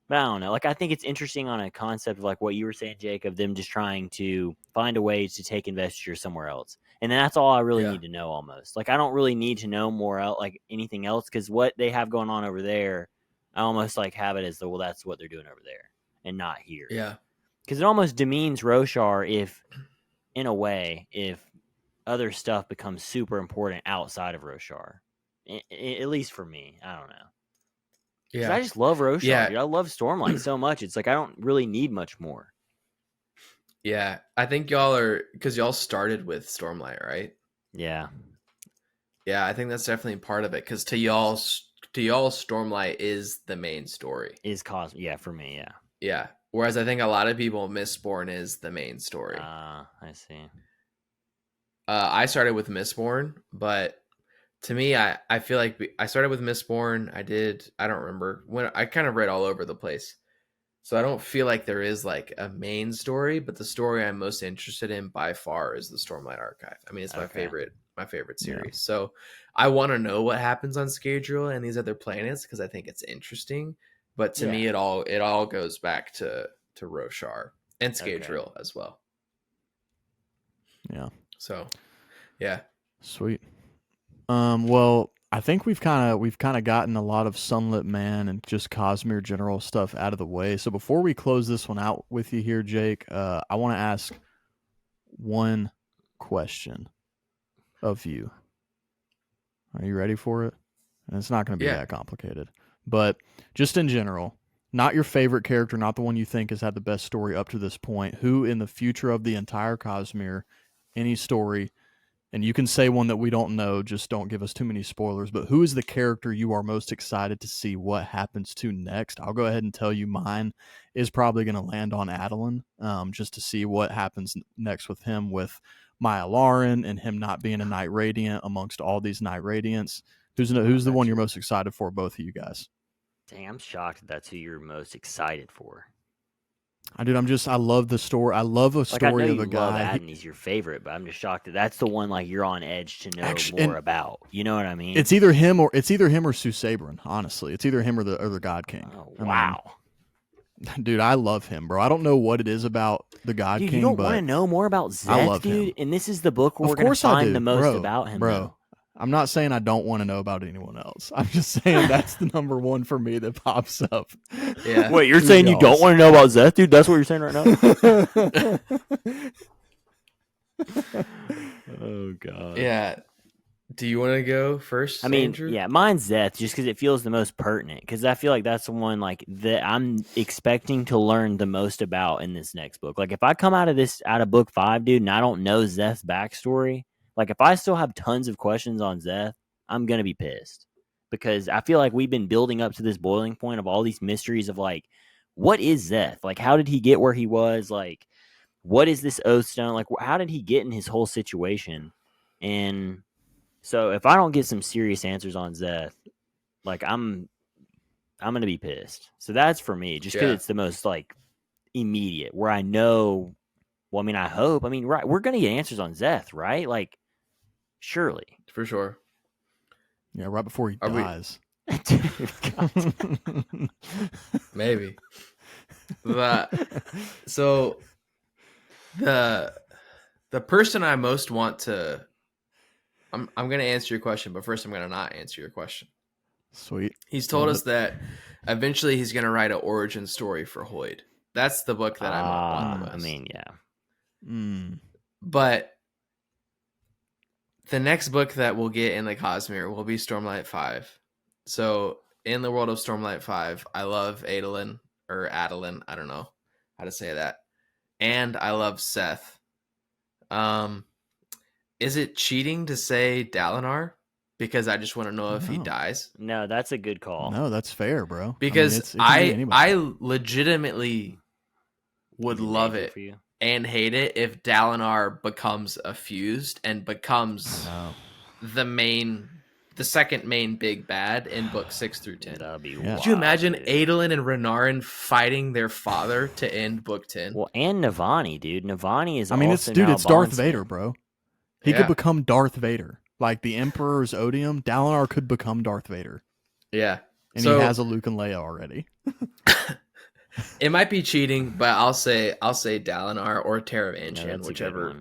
but I don't know. Like, I think it's interesting on a concept of like what you were saying, Jake, of them just trying to find a way to take investiture somewhere else, and then that's all I really need to know. Almost like I don't really need to know more like anything else, because what they have going on over there, I almost like have it as though, well, that's what they're doing over there and not here. Yeah, because it almost demeans Roshar if, in a way, if other stuff becomes super important outside of Roshar. At least for me, I don't know. Yeah, I just love Roshar. Yeah. Dude. I love Stormlight so much. It's like I don't really need much more. Yeah, I think because y'all started with Stormlight, right? Yeah. Yeah, I think that's definitely part of it. Because to y'all, Stormlight is the main story. Is Cosmere? Yeah, for me, yeah. Yeah. Whereas I think a lot of people, Mistborn is the main story. I see. I started with Mistborn, but to me, I feel like I started with Mistborn. I don't remember when. I kind of read all over the place, so I don't feel like there is like a main story. But the story I'm most interested in by far is the Stormlight Archive. I mean, it's my favorite series. Yeah. So I want to know what happens on Scadrial and these other planets because I think it's interesting. But to me, it all goes back to Roshar and Scadrial as well. Yeah. So, yeah. Sweet. Well, I think we've kind of gotten a lot of Sunlit Man and just Cosmere general stuff out of the way. So before we close this one out with you here, Jake, I want to ask one question of you. Are you ready for it? And it's not going to be that complicated, but just in general, not your favorite character, not the one you think has had the best story up to this point. Who in the future of the entire Cosmere, any story and you can say one that we don't know, just don't give us too many spoilers, but who is the character you are most excited to see what happens to next? I'll go ahead and tell you mine is probably going to land on Adeline, just to see what happens next with him, with Maya Lauren and him not being a Knight Radiant amongst all these Knight Radiants. Who's the one you're most excited for, both of you guys? Dang, I'm shocked that's who you're most excited for. I love the story. I love a story of a guy. Love Adden, he's your favorite, but I'm just shocked that that's the one like you're on edge to know more about. You know what I mean? It's either him or Sue Sabrin. Honestly, it's either him or the God King. Oh, wow, dude, I love him, bro. I don't know what it is about the God King. You don't want to know more about Zeth, dude. Him. And this is the book where we're going to find the most about him, bro. Though. I'm not saying I don't want to know about anyone else. I'm just saying that's the number one for me that pops up. Yeah. Wait, you're saying you don't want to know about Zeth, dude? That's what you're saying right now? Oh, God. Yeah. Do you want to go first, I mean, Andrew? Yeah, mine's Zeth, just because it feels the most pertinent. Because I feel like that's the one like that I'm expecting to learn the most about in this next book. Like if I come out of book 5, dude, and I don't know Zeth's backstory, like if I still have tons of questions on Zeth, I'm gonna be pissed. Because I feel like we've been building up to this boiling point of all these mysteries of like, what is Zeth? Like, how did he get where he was? Like, what is this Oath Stone? Like, how did he get in his whole situation? And so if I don't get some serious answers on Zeth, like I'm gonna be pissed. So that's for me, just because it's the most like immediate, where I know. Well, I mean, I hope. I mean, right? We're gonna get answers on Zeth, right? Like, surely, for sure. Yeah, right before he dies. Maybe. So the person I most want to. I'm going to answer your question, but first I'm going to not answer your question. Sweet. He's told us that eventually he's going to write an origin story for Hoyd. That's the book that I want the most. I mean, yeah. But the next book that we'll get in the Cosmere will be Stormlight 5. So in the world of Stormlight 5, I love Adeline. I don't know how to say that. And I love Seth. Is it cheating to say Dalinar? Because I just want to know if he dies. No, that's a good call. No, that's fair, bro. Because I legitimately would love it and hate it if Dalinar becomes effused and becomes the second main big bad in book 6 through 10. That'd be wild, Could you imagine Adolin and Renarin fighting their father to end book 10? Well, and Navani, dude. Navani is. It's Darth Vader, bro. He could become Darth Vader. Like the Emperor's Odium, Dalinar could become Darth Vader. Yeah. And he has a Luke and Leia already. It might be cheating, but I'll say Dalinar or Taravangian, whichever.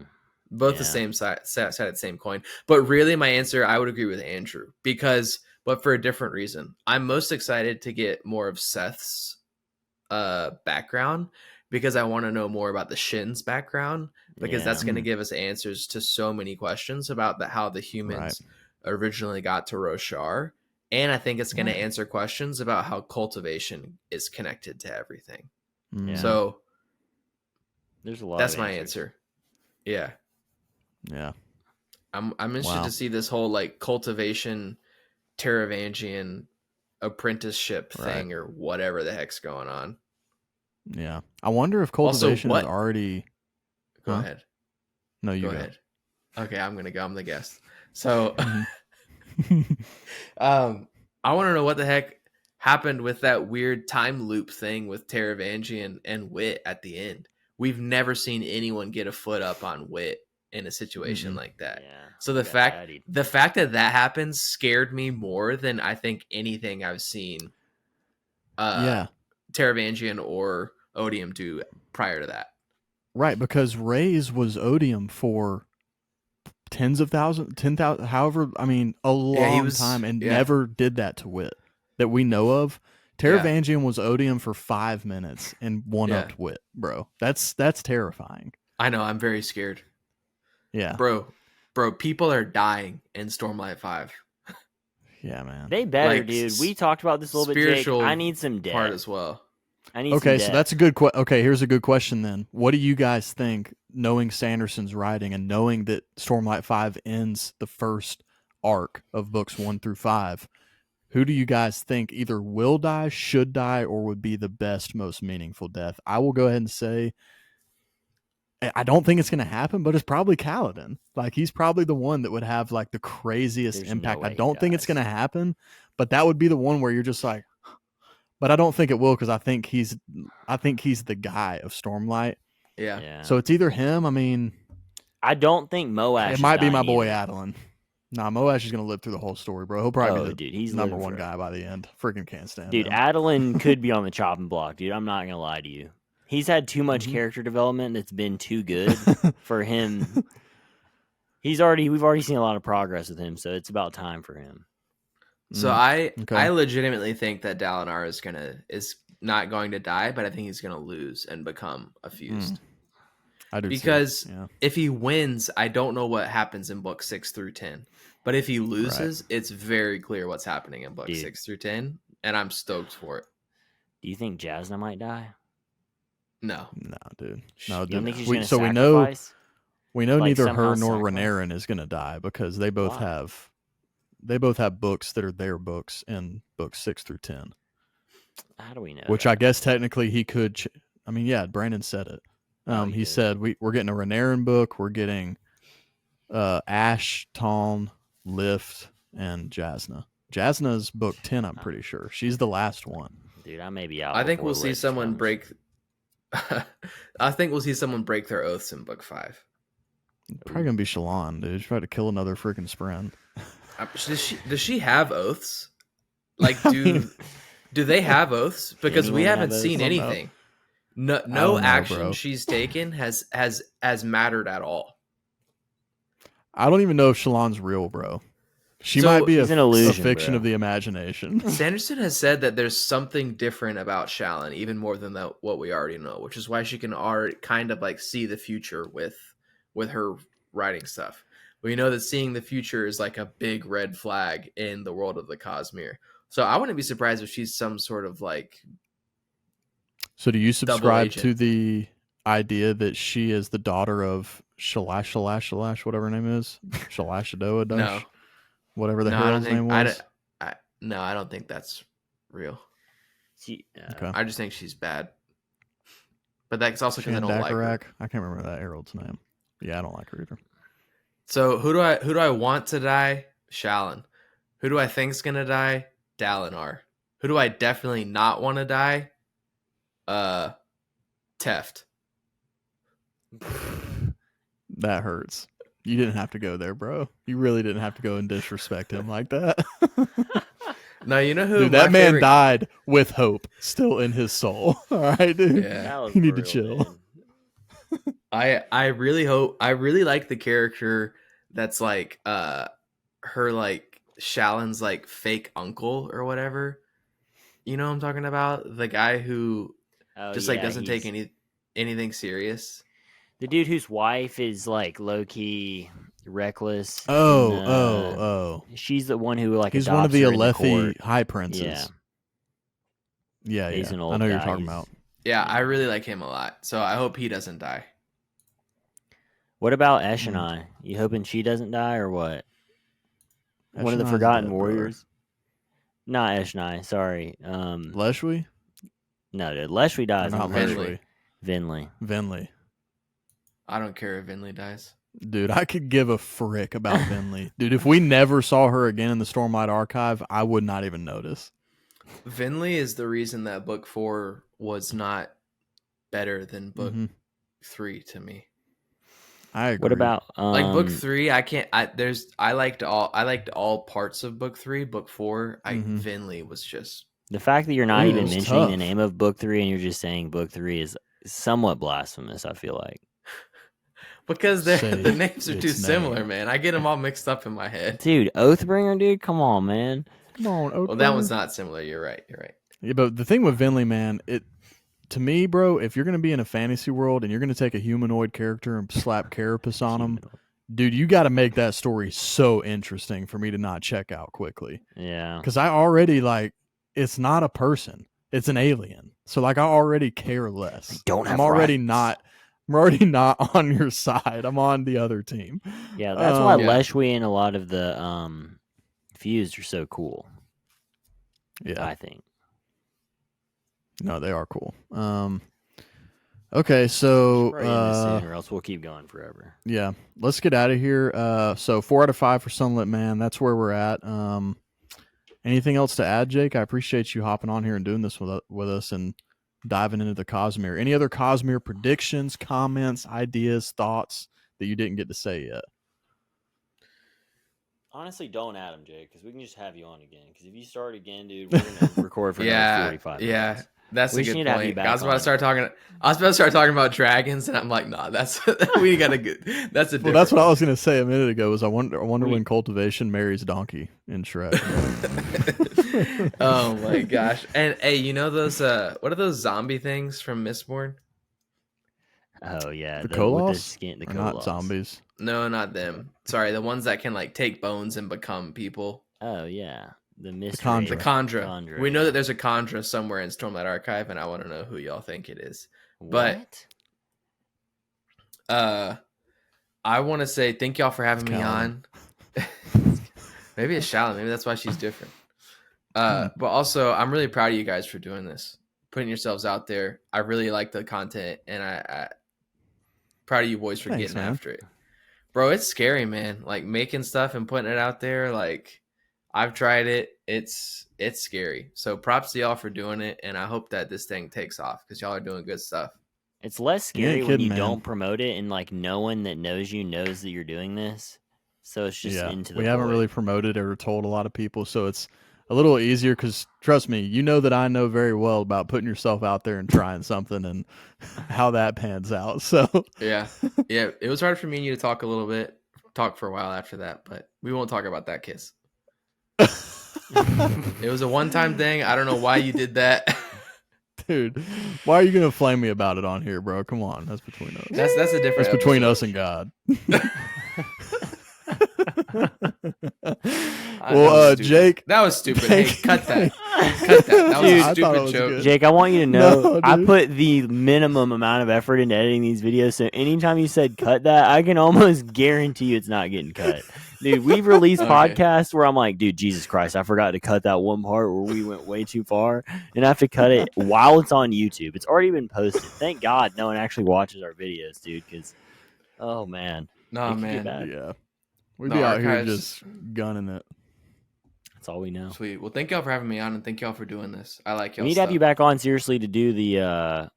Both the same side of the same coin. But really my answer, I would agree with Andrew. But for a different reason. I'm most excited to get more of Seth's background, because I want to know more about the Shin's background, because that's going to give us answers to so many questions about how the humans originally got to Roshar. And I think it's going to answer questions about how cultivation is connected to everything. Yeah. So there's a lot. That's my answer. Yeah. Yeah. I'm interested to see this whole like cultivation Taravangian apprenticeship thing or whatever the heck's going on. Yeah. I wonder if cultivation is already. Go ahead. No, you go ahead. Okay, I'm gonna go. I'm the guest. So I want to know what the heck happened with that weird time loop thing with Taravangian and Wit at the end. We've never seen anyone get a foot up on Wit in a situation like that. Yeah, so the fact that happens scared me more than I think anything I've seen Taravangian or Odium do prior to that. Right, because Ray's was Odium for tens of thousands, 10,000, however, I mean, a long time, and never did that to Wit that we know of. Taravangian was Odium for 5 minutes and one-upped Wit, bro. That's terrifying. I know, I'm very scared. Yeah. Bro, people are dying in Stormlight 5. Yeah, man. They better, dude. We talked about this a little bit, Jake. I need some death part as well. I need Okay, some so depth. that's a good okay, here's a good question then. What do you guys think, knowing Sanderson's writing and knowing that Stormlight 5 ends the first arc of books 1 through 5? Who do you guys think either will die, should die, or would be the best, most meaningful death? I will go ahead and say I don't think it's going to happen, but it's probably Kaladin. Like, he's probably the one that would have like the craziest There's impact. no I way don't he think it's dies. going to happen, but that would be the one where you're just like, but I don't think it will, because I think he's the guy of Stormlight. Yeah. So it's either him. I mean, I don't think Moash. it might be my dying boy either. Adeline. Nah, Moash is going to live through the whole story, bro. He'll probably be the He's number living one forever. guy by the end. Freaking can't stand Dude, him. Adeline could be on the chopping block, dude. I'm not gonna lie to you. He's had too much Mhm. character development that's been too good for him. We've already seen a lot of progress with him, so it's about time for him. So I legitimately think that Dalinar is not going to die, but I think he's going to lose and become a fused. I do because too. Yeah. if he wins, I don't know what happens in book 6 through 10. But if he loses, it's very clear what's happening in book 6 through 10, and I'm stoked for it. Do you think Jasna might die? No, dude. No, dude. You don't think she's gonna sacrifice? We know Like, neither her somehow nor sacrifice? Renarin is going to die, because they both have books that are their books in books 6 through 10. How do we know? Which that? I guess technically he could. I mean, yeah, Brandon said it. He did. said we're getting a Renarin book. We're getting Ash, Taln, Lift, and Jasna. Jasna's book 10. I'm pretty sure she's the last one. Dude, I may be out. I think we'll see Lift someone comes. break. I think we'll see someone break their oaths in book 5. Probably gonna be Shallan, dude. She's trying to kill another freaking Spren. Does she have oaths? Like, do they have oaths? Because we haven't seen anything. No action she's taken has mattered at all. I don't even know if Shallan's real, bro. She might be an illusion, a fiction bro. of the imagination. Sanderson has said that there's something different about Shallan, even more than what we already know, which is why she can already kind of like see the future with her writing stuff. We know that seeing the future is like a big red flag in the world of the Cosmere. So I wouldn't be surprised if she's some sort of like. So do you subscribe to the idea that she is the daughter of Shalash, whatever her name is? Shalashadua? No. Whatever the hell's name was? No, I don't think that's real. Okay. I just think she's bad. But that's also because I don't like her. I can't remember that Herald's name. Yeah, I don't like her either. So who do I want to die? Shallan. Who do I think's gonna die? Dalinar. Who do I definitely not want to die? Teft. That hurts. You didn't have to go there, bro. You really didn't have to go and disrespect him like that. No, you know who? Dude, that man died with hope still in his soul. All right, dude. Yeah. You need to chill. I really like the character that's like her like Shallan's like fake uncle or whatever. You know what I'm talking about? The guy who doesn't take anything serious. The dude whose wife is like low key reckless. Oh. She's the one who like he's one of the Alethi high princes. Yeah. He's an old I know guy. you're talking about. Yeah, I really like him a lot. So I hope he doesn't die. What about Eshonai? You hoping she doesn't die or what? One of the Forgotten Warriors. Not Eshonai, sorry. Leshwi? No, dude. Leshwi dies. Not Leshwi. Vinley. I don't care if Vinley dies. Dude, I could give a frick about Vinley. Dude, if we never saw her again in the Stormlight Archive, I would not even notice. Vinley is the reason that book 4 was not better than book 3 to me. I agree. What about like book 3? I liked all parts of book 3. Book 4, Vinley was just the fact that you're not even mentioning the name of book 3 and you're just saying book 3 is somewhat blasphemous. I feel like because the names are too similar, man. I get them all mixed up in my head. Dude, Oathbringer, dude, come on, man. Come on, Oathbringer. Well, that one's not similar. You're right. Yeah, but the thing with Vinley, man, to me, bro, if you're going to be in a fantasy world and you're going to take a humanoid character and slap carapace on him, dude, you got to make that story so interesting for me to not check out quickly. Yeah. Because I already, it's not a person. it's an alien. So like I already care less. I'm already not on your side. I'm on the other team. Yeah, that's why Leshwi and a lot of the Fused are so cool. Yeah, I think. No, they are cool. Okay, so soon, or else we'll keep going forever. Yeah, let's get out of here. So 4 out of 5 for Sunlit Man. That's where we're at. Anything else to add, Jake? I appreciate you hopping on here and doing this with us and diving into the Cosmere. Any other Cosmere predictions, comments, ideas, thoughts that you didn't get to say yet? Honestly, don't add them, Jake, because we can just have you on again. Because if you start again, dude, we're gonna record for another 45 minutes. Yeah, that's a good point. I was about to start talking about dragons, and I'm like, nah, that's we gotta get. That's a. Well, that's what I was gonna say a minute ago. Was I wonder when cultivation marries donkey in Shrek. Oh my gosh! And hey, you know those? What are those zombie things from Mistborn? Oh yeah, the Kolos. With the skin, the Kolos. Not zombies. No, not them. Sorry, the ones that can like take bones and become people. Oh yeah, the Khandra. The Khandra. We know that there's a Khandra somewhere in Stormlight Archive, and I want to know who y'all think it is. What? But I want to say thank y'all for having me on. Maybe it's Shallow. Maybe that's why she's different. But also, I'm really proud of you guys for doing this, putting yourselves out there. I really like the content, and I proud of you boys for getting after it. Bro, it's scary, man. Like making stuff and putting it out there. Like I've tried it. It's scary. So props to y'all for doing it. And I hope that this thing takes off because y'all are doing good stuff. It's less scary when you don't promote it and like no one that knows you knows that you're doing this. So it's just into the We haven't really promoted or told a lot of people. So it's a little easier because trust me, you know that I know very well about putting yourself out there and trying something and how that pans out. So yeah, it was hard for me and you to talk for a while after that, but we won't talk about that kiss. It was a one-time thing. I don't know why you did that. Dude, why are you gonna flame me about it on here, bro? Come on, that's between us. That's a different. That's between us and God. Well, Jake, that was stupid. Hey, cut that. That was a stupid joke. Jake, I want you to know I put the minimum amount of effort into editing these videos. So anytime you said cut that, I can almost guarantee you it's not getting cut. Dude, we've released podcasts where I'm like, dude, Jesus Christ, I forgot to cut that one part where we went way too far, and I have to cut it while it's on YouTube. It's already been posted. Thank God no one actually watches our videos, dude. Because, oh man, yeah. We'd be out here just gunning it. That's all we know. Sweet. Well, thank y'all for having me on, and thank y'all for doing this. I like y'all. We need to have you back on seriously to do the.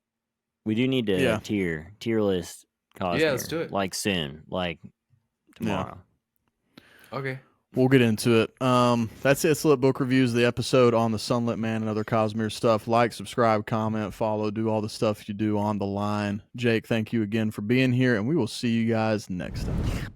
We do need to tier list Cosmere. Yeah, let's do it. Like soon, like tomorrow. Yeah. Okay. We'll get into it. That's it. Sunlit Book Reviews, the episode on the Sunlit Man and other Cosmere stuff. Like, subscribe, comment, follow, do all the stuff you do on the line. Jake, thank you again for being here, and we will see you guys next time.